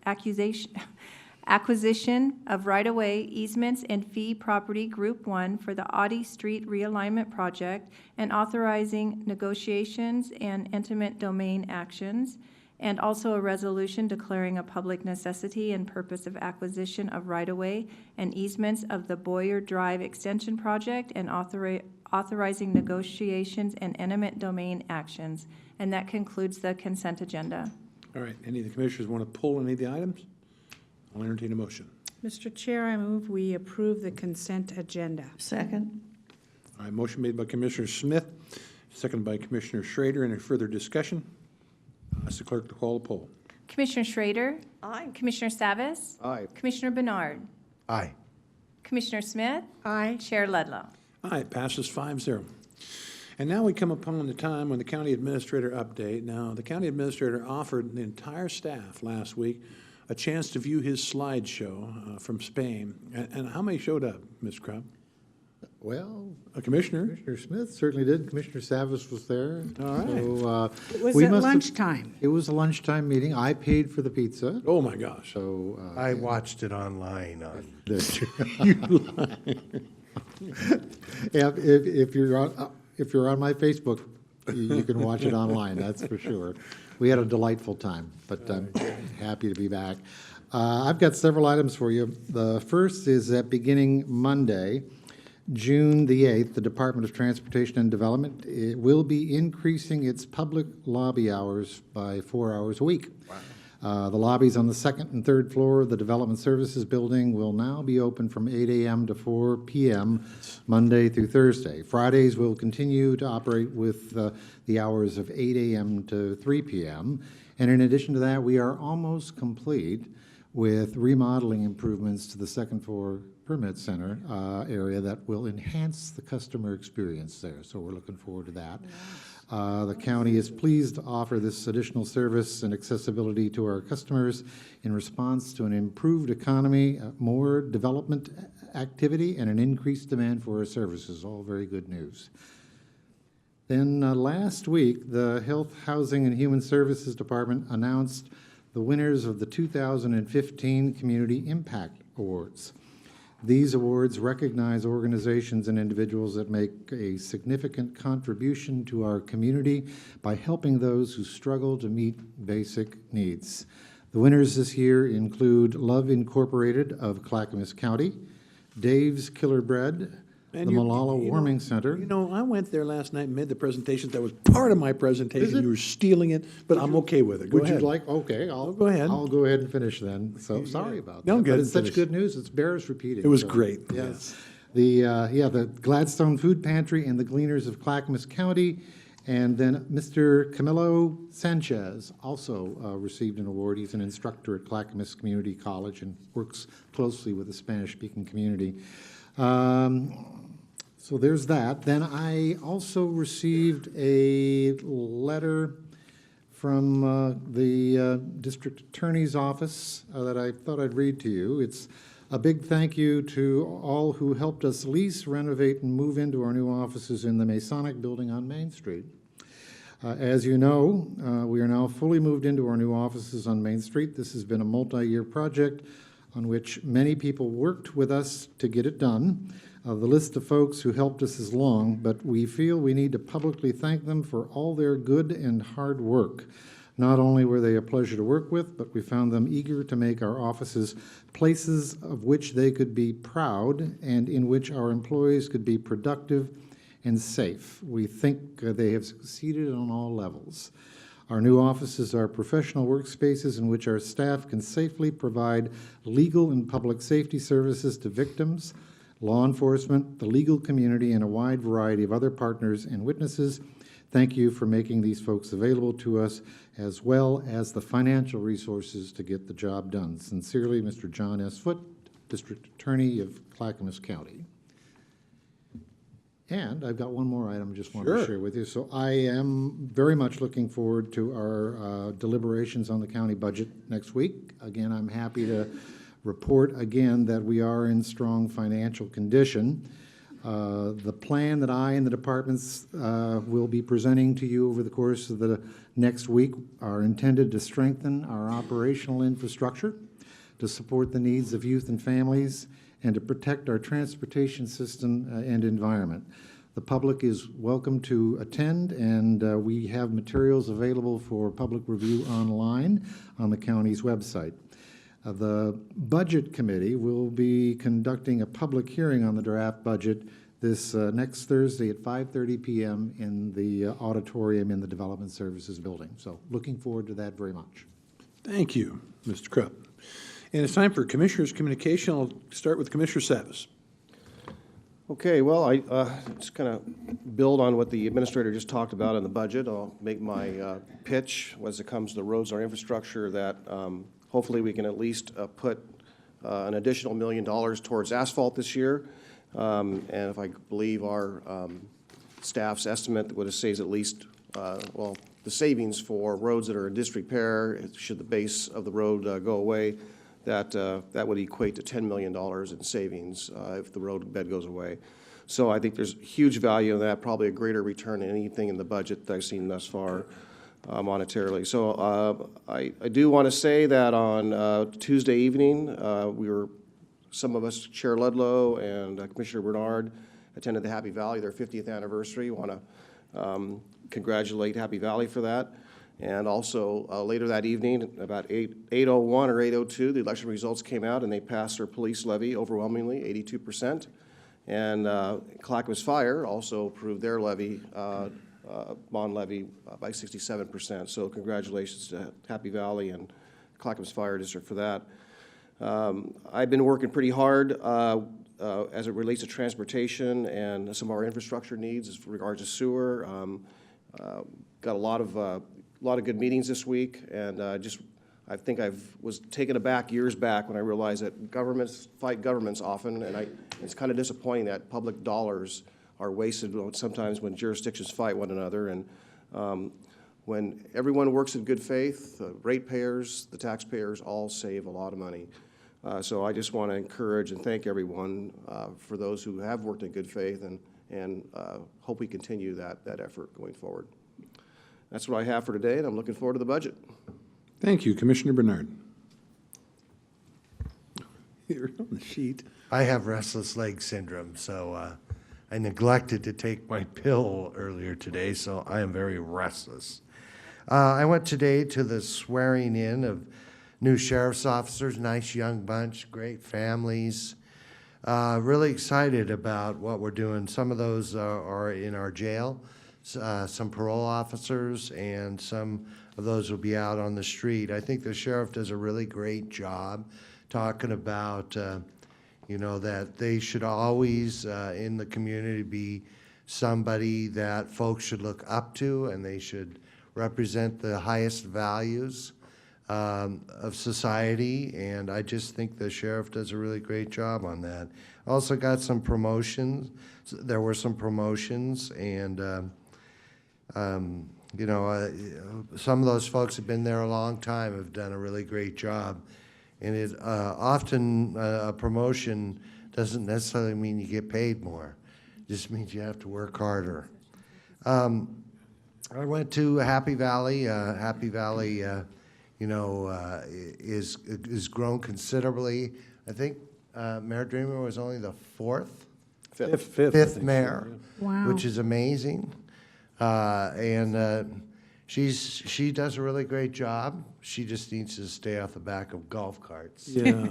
of right-of-way easements and fee property Group 1 for the Audie Street Realignment Project and authorizing negotiations and eminent domain actions, and also a resolution declaring a public necessity and purpose of acquisition of right-of-way and easements of the Boyer Drive Extension Project and authorizing negotiations and eminent domain actions. And that concludes the consent agenda. All right, any of the commissioners want to pull any of the items? I'll entertain a motion. Mr. Chair, I move we approve the consent agenda. Second. All right, motion made by Commissioner Smith, seconded by Commissioner Schrader. Any further discussion? Ask the clerk to call the poll. Commissioner Schrader? Aye. Commissioner Savas? Aye. Commissioner Bernard? Aye. Commissioner Smith? Aye. Chair Ledlow? Aye, it passes 5-0. And now we come upon the time when the county administrator update. Now, the county administrator offered the entire staff last week a chance to view his slideshow from Spain. And how many showed up, Ms. Crubb? Well, A commissioner? Commissioner Smith certainly did. Commissioner Savas was there. All right. So, It was we at must have- lunchtime. It was a lunchtime meeting. I paid for the pizza. Oh, my gosh. So, I watched it online on. yeah, if you're on my Facebook, you can watch it online, that's for sure. We had a delightful time, but I'm happy to be back. I've got several items for you. The first is that beginning Monday, June the 8th, the Department of Transportation and Development will be increasing its public lobby hours by 4 hours a week. The lobbies on the second and third floor of the Development Services Building will now be open from 8 a.m. to 4 p.m. Monday through Thursday. Fridays will continue to operate with the hours of 8 a.m. to 3 p.m. And in addition to that, we are almost complete with remodeling improvements to the second floor permit center area that will enhance the customer experience there. So we're looking forward to that. The county is pleased to offer this additional service and accessibility to our customers in response to an improved economy, more development activity, and an increased demand for our services. All very good news. Then last week, the Health, Housing, and Human Services Department announced the winners of the 2015 Community Impact Awards. These awards recognize organizations and individuals that make a significant contribution to our community by helping those who struggle to meet basic needs. The winners this year include Love Incorporated of Clackamas County, Dave's Killer Bread, And the you- Malala you know- Warming Center. You know, I went there last night and made the presentation. That was part of my presentation. You were stealing it, but I'm okay with it. Go Would you ahead. like, okay, I'll go ahead. I'll go ahead and finish then. So, sorry about that. No, good. But it's such Finish. good news, it bears repeating. It was So, great, Yes. The Gladstone Food Pantry and the Gleaners of Clackamas County, and then Mr. Camilo Sanchez also received an award. He's an instructor at Clackamas Community College and works closely with the Spanish-speaking community. So there's that. Then I also received a letter from the district attorney's office that I thought I'd read to you. It's a big thank you to all who helped us lease, renovate, and move into our new offices in the Masonic Building on Main Street. As you know, we are now fully moved into our new offices on Main Street. This has been a multi-year project on which many people worked with us to get it done. The list of folks who helped us is long, but we feel we need to publicly thank them for all their good and hard work. Not only were they a pleasure to work with, but we found them eager to make our offices places of which they could be proud and in which our employees could be productive and safe. We think they have succeeded on all levels. Our new offices are professional workspaces in which our staff can safely provide legal and public safety services to victims, law enforcement, the legal community, and a wide variety of other partners and witnesses. Thank you for making these folks available to us, as well as the financial resources to get the job done. Sincerely, Mr. John S. Foote, District Attorney of Clackamas County. And I've got one more item I just wanted to share with you. So I am very much looking forward to our deliberations on the county budget next week. Again, I'm happy to report again that we are in strong financial condition. The plan that I and the departments will be presenting to you over the course of the next week are intended to strengthen our operational infrastructure, to support the needs of youth and families, and to protect our transportation system and environment. The public is welcome to attend, and we have materials available for public review online on the county's website. The Budget Committee will be conducting a public hearing on the draft budget this next Thursday at 5:30 p.m. in the auditorium in the Development Services Building. So looking forward to that very much. Thank you, Mr. Krupp. And it's time for Commissioners' communication. I'll start with Commissioner Savas. Okay, well, I just kind of build on what the administrator just talked about in the budget. I'll make my pitch as it comes to the roads, our infrastructure, that hopefully we can at least put an additional $1 million towards asphalt this year. And if I believe our staff's estimate would say at least, well, the savings for roads that are in disrepair, should the base of the road go away, that would equate to $10 million in savings if the road bed goes away. So I think there's huge value in that, probably a greater return than anything in the budget that I've seen thus far monetarily. So I do want to say that on Tuesday evening, some of us, Chair Ludlow and Commissioner Bernard, attended the Happy Valley, their 50th anniversary. Want to congratulate Happy Valley for that. And also later that evening, about 8:01 or 8:02, the election results came out and they passed their police levy overwhelmingly, 82%. And Clackamas Fire also approved their levy, bond levy, by 67%. So congratulations to Happy Valley and Clackamas Fire District for that. I've been working pretty hard as it relates to transportation and some of our infrastructure needs as regards to sewer. Got a lot of good meetings this week, and I think was taken aback years back when I realized that governments fight governments often, and it's kind of disappointing that public dollars are wasted sometimes when jurisdictions fight one another. And when everyone works in good faith, the ratepayers, the taxpayers all save a lot of money. So I just want to encourage and thank everyone for those who have worked in good faith, and hope we continue that effort going forward. That's what I have for today, and I'm looking forward to the budget. Thank you, Commissioner Bernard. Here on the sheet. I have restless leg syndrome, so I neglected to take my pill earlier today, so I am very restless. I went today to the swearing in of new sheriff's officers, nice young bunch, great families. Really excited about what we're doing. Some of those are in our jail, some parole officers, and some of those will be out on the street. I think the sheriff does a really great job talking about, that they should always in the community be somebody that folks should look up to, and they should represent the highest values of society, and I just think the sheriff does a really great job on that. Also got some promotions. There were some promotions, and some of those folks have been there a long time, have done a really great job. And it often a promotion doesn't necessarily mean you get paid more. It just means you have to work harder. I went to Happy Valley. Happy Valley, is grown considerably. I think Mayor Dreamer was only the fifth mayor, Wow. which is amazing. She does a really great job. She just needs to stay off the back of golf carts. Yeah.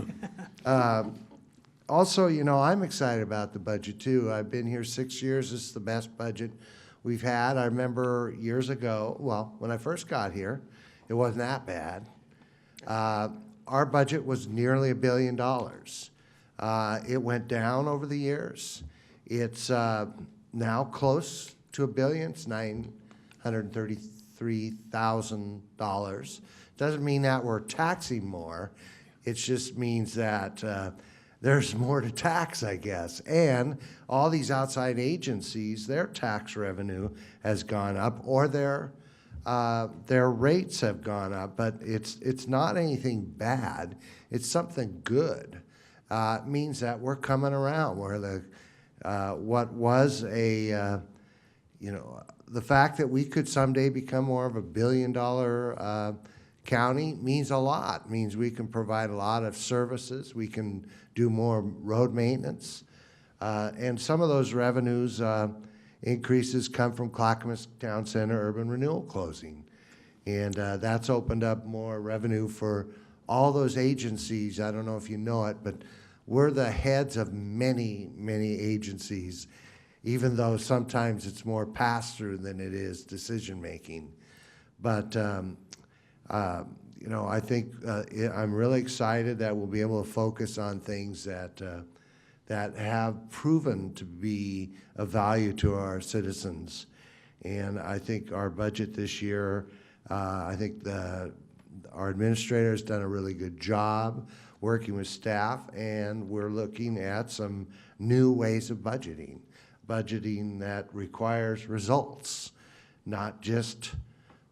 Also, I'm excited about the budget too. I've been here 6 years. This is the best budget we've had. I remember years ago, well, when I first got here, it wasn't that bad. Our budget was nearly $1 billion. It went down over the years. It's now close to $1 billion. It's $933,000. Doesn't mean that we're taxing more. It just means that there's more to tax, I guess. And all these outside agencies, their tax revenue has gone up, or their rates have gone up, but it's not anything bad. It's something good. It means that we're coming around, where the what was a, the fact that we could someday become more of a billion-dollar county means a lot. Means we can provide a lot of services. We can do more road maintenance. And some of those revenues increases come from Clackamas Town Center urban renewal closing. And that's opened up more revenue for all those agencies. I don't know if you know it, but we're the heads of many, many agencies, even though sometimes it's more pass-through than it is decision-making. But, I think I'm really excited that we'll be able to focus on things that have proven to be of value to our citizens. And I think our budget this year, I think our administrator has done a really good job working with staff, and we're looking at some new ways of budgeting that requires results, not just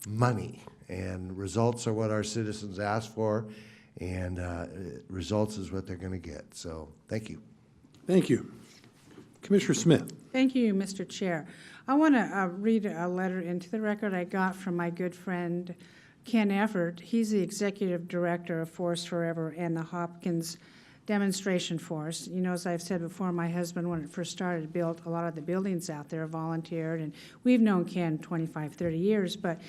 money. And results are what our citizens ask for, and results is what they're going to get. So thank you. Thank you. Commissioner Smith. Thank you, Mr. Chair. I want to read a letter into the record I got from my good friend Ken Effort. He's the executive director of Forest Forever and the Hopkins Demonstration Force. As I've said before, my husband, when it first started, built a lot of the buildings out there, volunteered, and we've known Ken 25, 30 years. But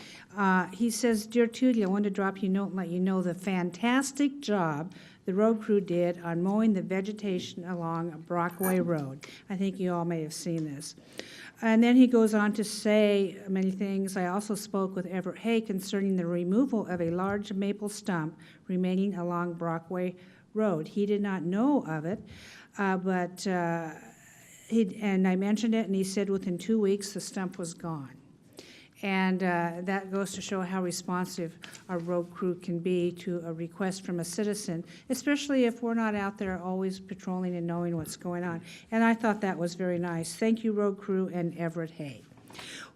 he says, "Dear Tootie, I wanted to drop you a note and let you know the fantastic job the road crew did on mowing the vegetation along Bikeway Road." I think you all may have seen this. And then he goes on to say many things. "I also spoke with Everett Hay concerning the removal of a large maple stump remaining along Bikeway Road. He did not know of it, but and I mentioned it, and he said within 2 weeks the stump was gone." And that goes to show how responsive our road crew can be to a request from a citizen, especially if we're not out there always patrolling and knowing what's going on. And I thought that was very nice. Thank you, road crew and Everett Hay.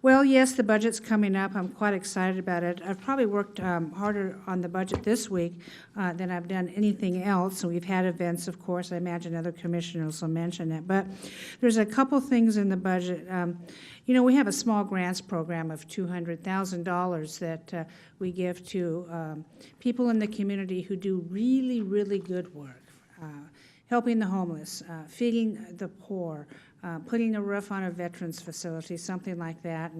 Well, yes, the budget's coming up. I'm quite excited about it. I've probably worked harder on the budget this week than I've done anything else. So we've had events, of course. I imagine other commissioners will mention it. But there's a couple things in the budget. We have a small grants program of $200,000 that we give to people in the community who do really, really good work, helping the homeless, feeding the poor, putting a roof on a veterans facility, something like that.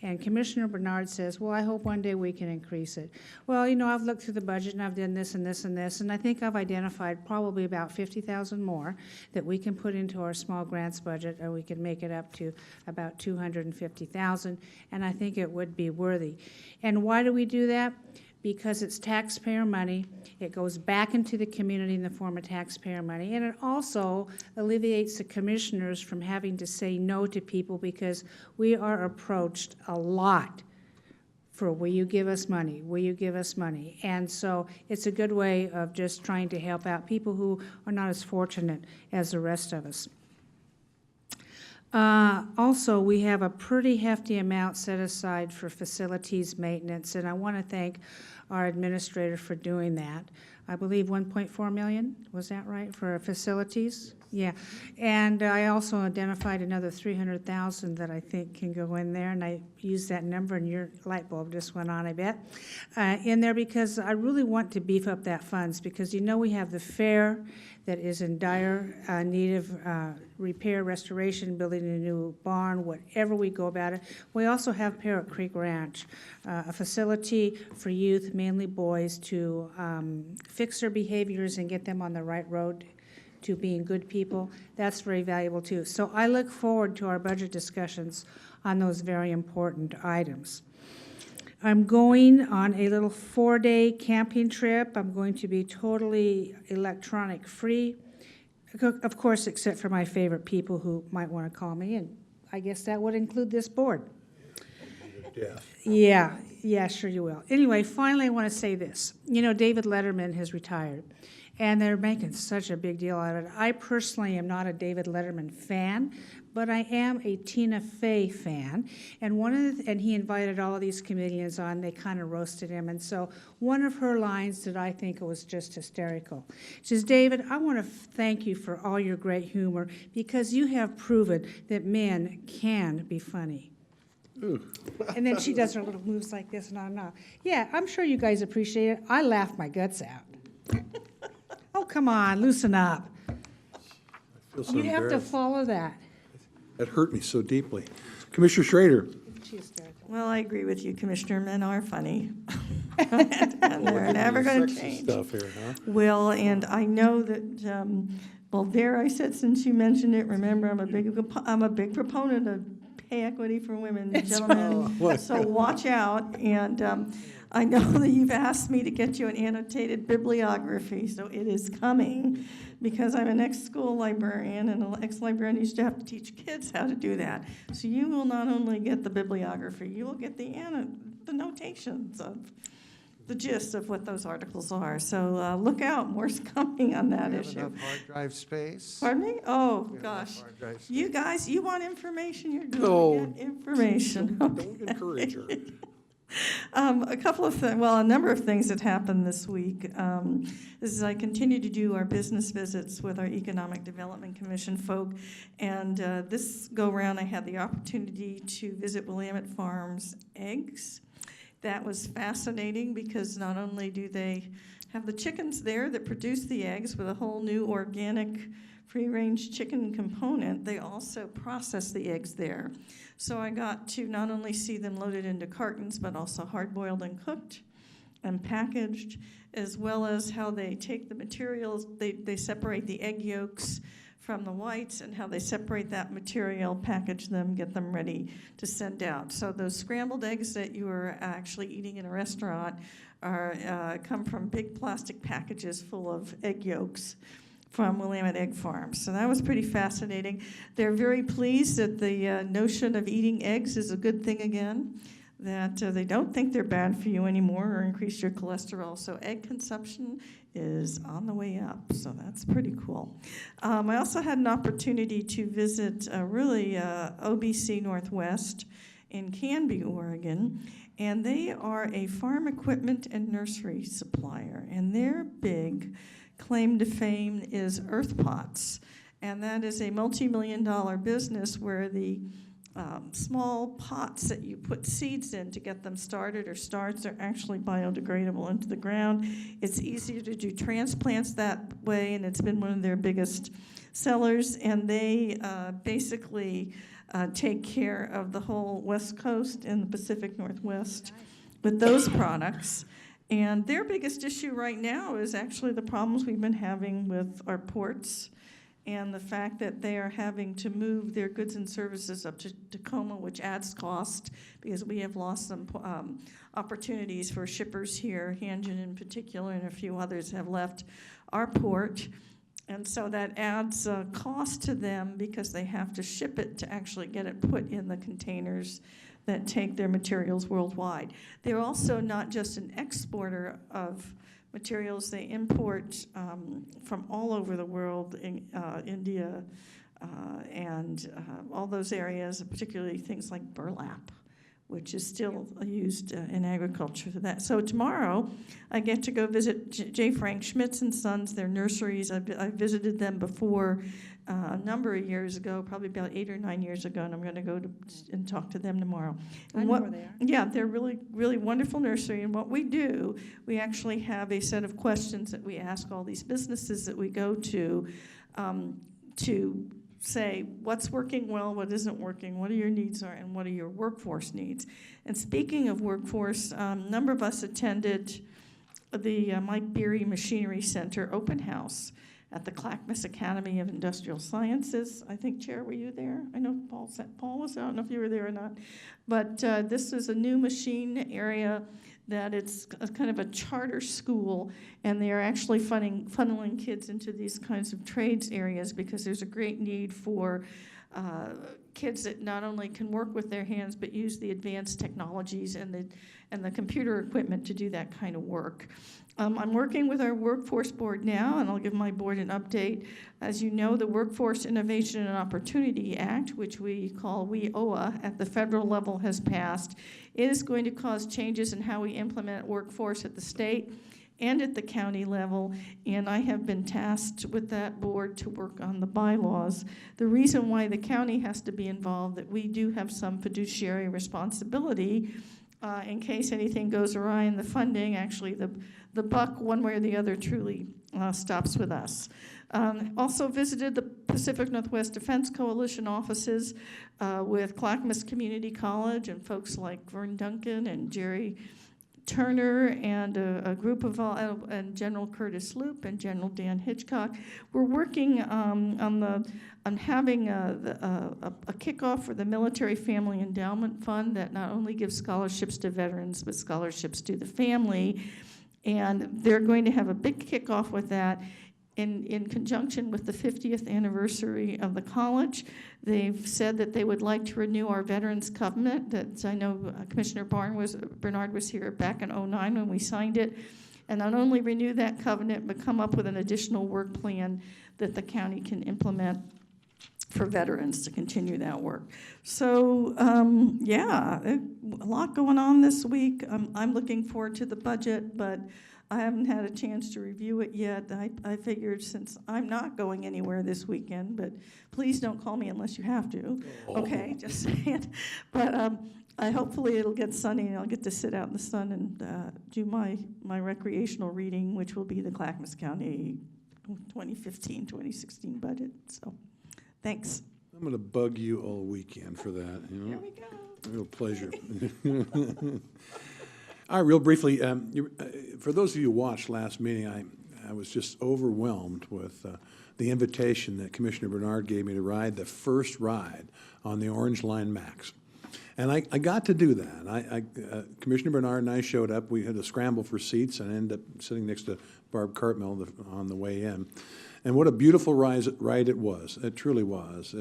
And Commissioner Bernard says, well, I hope one day we can increase it. Well, I've looked through the budget and I've done this and this and this, and I think I've identified probably about $50,000 more that we can put into our small grants budget, or we can make it up to about $250,000, and I think it would be worthy. And why do we do that? Because it's taxpayer money. It goes back into the community in the form of taxpayer money, and it also alleviates the commissioners from having to say no to people, because we are approached a lot for, will you give us money? Will you give us money? And so it's a good way of just trying to help out people who are not as fortunate as the rest of us. Also, we have a pretty hefty amount set aside for facilities maintenance, and I want to thank our administrator for doing that. I believe 1.4 million, was that right, for facilities? Yeah, and I also identified another 300,000 that I think can go in there, and I used that number, and your light bulb just went on, I bet, in there, because I really want to beef up that funds, because we have the fair that is in dire need of repair, restoration, building a new barn, whatever we go about it. We also have Parrot Creek Ranch, a facility for youth, mainly boys, to fix their behaviors and get them on the right road to being good people. That's very valuable too. So I look forward to our budget discussions on those very important items. I'm going on a little 4-day camping trip. I'm going to be totally electronic free, of course, except for my favorite people who might want to call me, and I guess that would include this board. Yeah, sure you will. Anyway, finally I want to say this. David Letterman has retired, and they're making such a big deal out of it. I personally am not a David Letterman fan, but I am a Tina Fey fan. And and he invited all of these comedians on. They kind of roasted him. And so one of her lines that I think was just hysterical. She says, David, I want to thank you for all your great humor because you have proven that men can be funny. And then she does her little moves like this and on. Yeah, I'm sure you guys appreciate it. I laughed my guts out. Oh, come on, loosen up. I feel so You have to embarrassed. follow that. That hurt me so deeply. Commissioner Schrader. Well, I agree with you, Commissioner. Men are funny. and they're never going to Sexy change. stuff here, huh? Well, and I know that, well, there I said, since you mentioned it, remember, I'm a big proponent of pay equity for women, gentlemen. right. So watch out. And I know that you've asked me to get you an annotated bibliography, so it is coming because I'm an ex-school librarian, and an ex-librarian used to have to teach kids how to do that. So you will not only get the bibliography, you will get the notations of the gist of what those articles are. So look out, more's coming on that issue. Enough hard drive space? Pardon me? Oh, We have gosh. enough hard drive space. You guys, you want information, you're No. going to get information. Don't encourage her. A number of things that happened this week. As I continue to do our business visits with our Economic Development Commission folk, and this go-round I had the opportunity to visit Willamette Farms Eggs. That was fascinating because not only do they have the chickens there that produce the eggs with a whole new organic free-range chicken component, they also process the eggs there. So I got to not only see them loaded into cartons, but also hard-boiled and cooked and packaged, as well as how they take the materials, they separate the egg yolks from the whites and how they separate that material, package them, get them ready to send out. So those scrambled eggs that you are actually eating in a restaurant come from big plastic packages full of egg yolks from Willamette Egg Farms. So that was pretty fascinating. They're very pleased that the notion of eating eggs is a good thing again, that they don't think they're bad for you anymore or increase your cholesterol. So egg consumption is on the way up, so that's pretty cool. I also had an opportunity to visit OBC Northwest in Canby, Oregon, and they are a farm equipment and nursery supplier, and their big claim to fame is earth pots, and that is a multi-million-dollar business where the small pots that you put seeds in to get them started or starts are actually biodegradable into the ground. It's easier to do transplants that way, and it's been one of their biggest sellers, and they basically take care of the whole West Coast and the Pacific Northwest with those products. And their biggest issue right now is actually the problems we've been having with our ports and the fact that they are having to move their goods and services up to Tacoma, which adds cost because we have lost some opportunities for shippers here. Hanjin in particular and a few others have left our port. And so that adds cost to them because they have to ship it to actually get it put in the containers that take their materials worldwide. They're also not just an exporter of materials, they import from all over the world, in India and all those areas, particularly things like burlap, which is still used in agriculture for that. So tomorrow, I get to go visit J. Frank Schmitz and Sons, their nurseries. I visited them before a number of years ago, probably about 8 or 9 years ago, and I'm going to go and talk to them tomorrow. I know where they are. Yeah, they're really, really wonderful nursery. And what we do, we actually have a set of questions that we ask all these businesses that we go to say what's working well, what isn't working, what are your needs are, and what are your workforce needs. And speaking of workforce, a number of us attended the Mike Beery Machinery Center open house at the Clackamas Academy of Industrial Sciences. I think, Chair, were you there? I know Paul was there. I don't know if you were there or not. But this is a new machine area that it's kind of a charter school, and they are actually funneling kids into these kinds of trades areas because there's a great need for kids that not only can work with their hands, but use the advanced technologies and the computer equipment to do that kind of work. I'm working with our workforce board now, and I'll give my board an update. As you know, the Workforce Innovation and Opportunity Act, which we call WIOA at the federal level, has passed. It is going to cause changes in how we implement workforce at the state and at the county level, and I have been tasked with that board to work on the bylaws. The reason why the county has to be involved, that we do have some fiduciary responsibility in case anything goes awry in the funding. Actually, the buck, one way or the other, truly stops with us. Also visited the Pacific Northwest Defense Coalition offices with Clackamas Community College and folks like Vern Duncan and Jerry Turner and a group of and General Curtis Loop and General Dan Hitchcock. We're working on having a kickoff for the Military Family Endowment Fund that not only gives scholarships to veterans, but scholarships to the family. And they're going to have a big kickoff with that in conjunction with the 50th anniversary of the college. They've said that they would like to renew our Veterans Covenant that I know Commissioner Bernard was here back in '09 when we signed it, and not only renew that covenant, but come up with an additional work plan that the county can implement for veterans to continue that work. So, yeah, a lot going on this week. I'm looking forward to the budget, but I haven't had a chance to review it yet. I figured since I'm not going anywhere this weekend, but please don't call me unless you have to. Okay, just saying. But hopefully it'll get sunny and I'll get to sit out in the sun and do my recreational reading, which will be the Clackamas County 2015-2016 budget. So, thanks. I'm going to bug you all weekend for that. You know? Here we go. Real pleasure. All right, real briefly, for those of you who watched last meeting, I was just overwhelmed with the invitation that Commissioner Bernard gave me to ride the first ride on the Orange Line Max. And I got to do that. Commissioner Bernard and I showed up. We had to scramble for seats and ended up sitting next to Barb Cartmill on the way in. And what a beautiful ride it was. It truly was.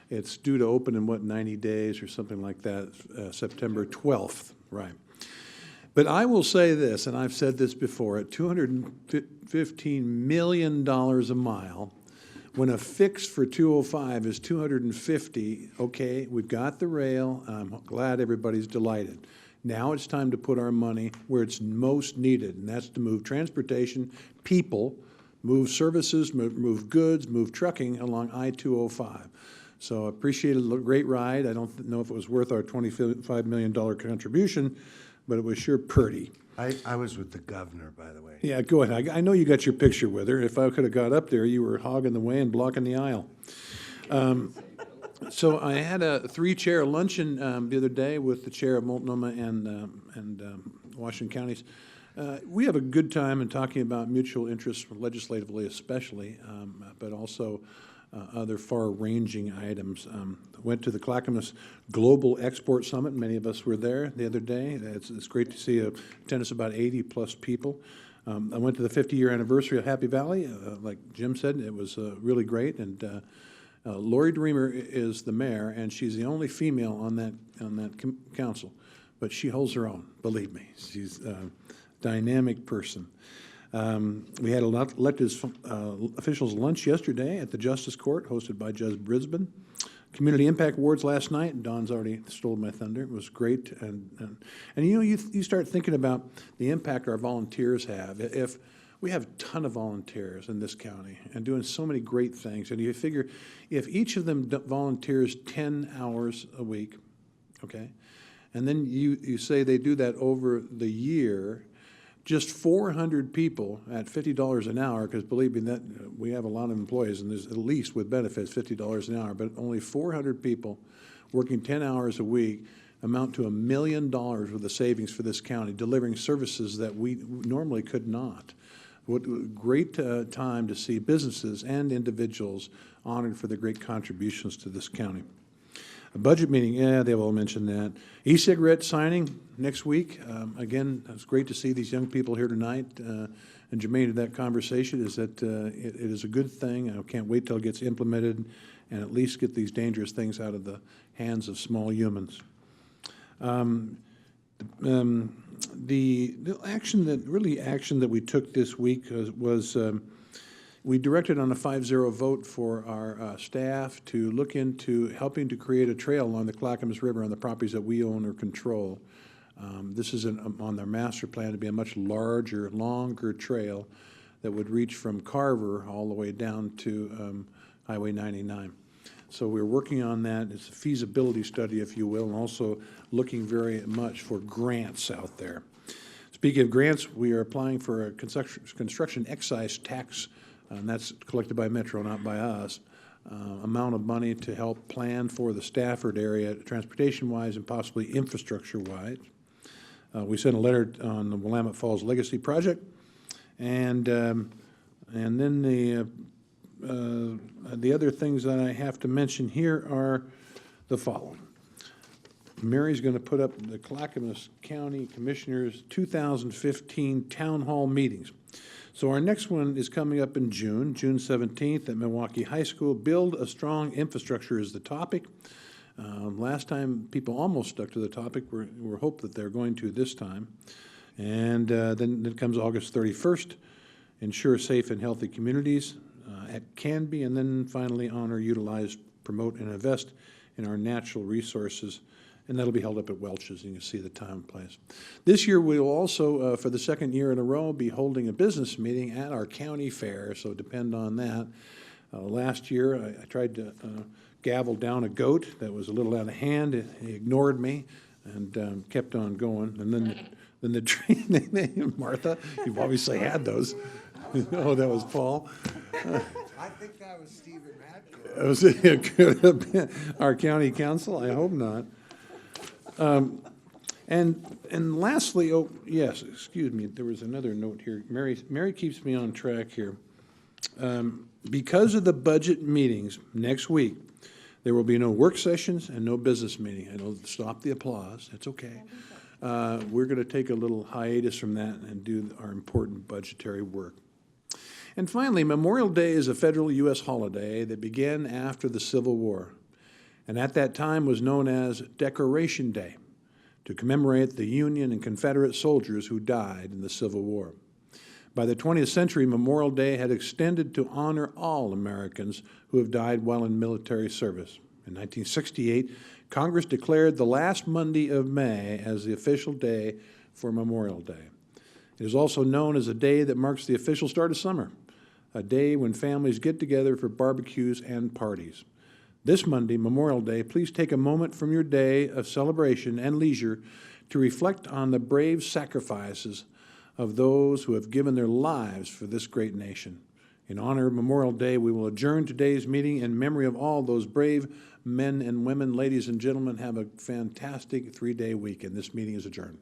It's due to open in, 90 days or something like that, September 12th, right. But I will say this, and I've said this before, at $215 million a mile, when a fix for 205 is $250, okay, we've got the rail. I'm glad everybody's delighted. Now it's time to put our money where it's most needed, and that's to move transportation, people, move services, move goods, move trucking along I-205. So I appreciate a great ride. I don't know if it was worth our $25 million contribution, but it was sure pretty. I was with the governor, by the way. Yeah, go ahead. I know you got your picture with her. If I could have got up there, you were hogging the way and blocking the aisle. So I had a 3-chair luncheon the other day with the chair of Multnomah and Washington counties. We have a good time in talking about mutual interests, legislatively especially, but also other far-ranging items. Went to the Clackamas Global Export Summit. Many of us were there the other day. It's great to see attendance about 80-plus people. I went to the 50-year anniversary of Happy Valley. Like Jim said, it was really great. And Lori Dreamer is the mayor, and she's the only female on that council. But she holds her own, believe me. She's a dynamic person. We had elected officials lunch yesterday at the Justice Court, hosted by Judge Brisbane. Community Impact Awards last night, and Don's already stole my thunder. It was great. And you know, you start thinking about the impact our volunteers have. If we have a ton of volunteers in this county and doing so many great things, and you figure if each of them volunteers 10 hours a week, okay, and then you say they do that over the year, just 400 people at $50 an hour, because believe me, that we have a lot of employees, and there's at least with benefits $50 an hour, but only 400 people working 10 hours a week amount to $1 million worth of savings for this county, delivering services that we normally could not. What a great time to see businesses and individuals honored for their great contributions to this county. A budget meeting, yeah, they will mention that. E-cigarette signing next week. Again, it's great to see these young people here tonight. And germane to that conversation is that it is a good thing. I can't wait till it gets implemented and at least get these dangerous things out of the hands of small humans. The action that we took this week was we directed on a 5-0 vote for our staff to look into helping to create a trail along the Clackamas River on the properties that we own or control. This is on their master plan to be a much larger, longer trail that would reach from Carver all the way down to Highway 99. So we're working on that. It's a feasibility study, if you will, and also looking very much for grants out there. Speaking of grants, we are applying for a construction excise tax, and that's collected by Metro, not by us, amount of money to help plan for the Stafford area, transportation-wise and possibly infrastructure-wise. We sent a letter on the Willamette Falls Legacy Project, and then the other things that I have to mention here are the following. Mary's going to put up the Clackamas County Commissioners 2015 Town Hall meetings. So our next one is coming up in June 17th at Milwaukee High School. Build a strong infrastructure is the topic. Last time people almost stuck to the topic. We're hope that they're going to this time. And then comes August 31st. Ensure safe and healthy communities at Canby, and then finally honor, utilize, promote, and invest in our natural resources. And that'll be held up at Welch's. You can see the time and place. This year, we'll also, for the second year in a row, be holding a business meeting at our county fair, so depend on that. Last year, I tried to gavel down a goat that was a little out of hand. He ignored me and kept on going. And then the train, Martha, you've obviously had those. Oh, that was Paul. I think that was Stephen Radcliffe. It could have been our county council. I hope not. And lastly, oh yes, excuse me. There was another note here. Mary keeps me on track here. Because of the budget meetings next week, there will be no work sessions and no business meeting. It'll stop the applause. It's okay. We're going to take a little hiatus from that and do our important budgetary work. And finally, Memorial Day is a federal U.S. holiday that began after the Civil War, and at that time was known as Decoration Day, to commemorate the Union and Confederate soldiers who died in the Civil War. By the 20th century, Memorial Day had extended to honor all Americans who have died while in military service. In 1968, Congress declared the last Monday of May as the official day for Memorial Day. It is also known as a day that marks the official start of summer, a day when families get together for barbecues and parties. This Monday, Memorial Day, please take a moment from your day of celebration and leisure to reflect on the brave sacrifices of those who have given their lives for this great nation. In honor of Memorial Day, we will adjourn today's meeting in memory of all those brave men and women. Ladies and gentlemen, have a fantastic 3-day weekend. This meeting is adjourned.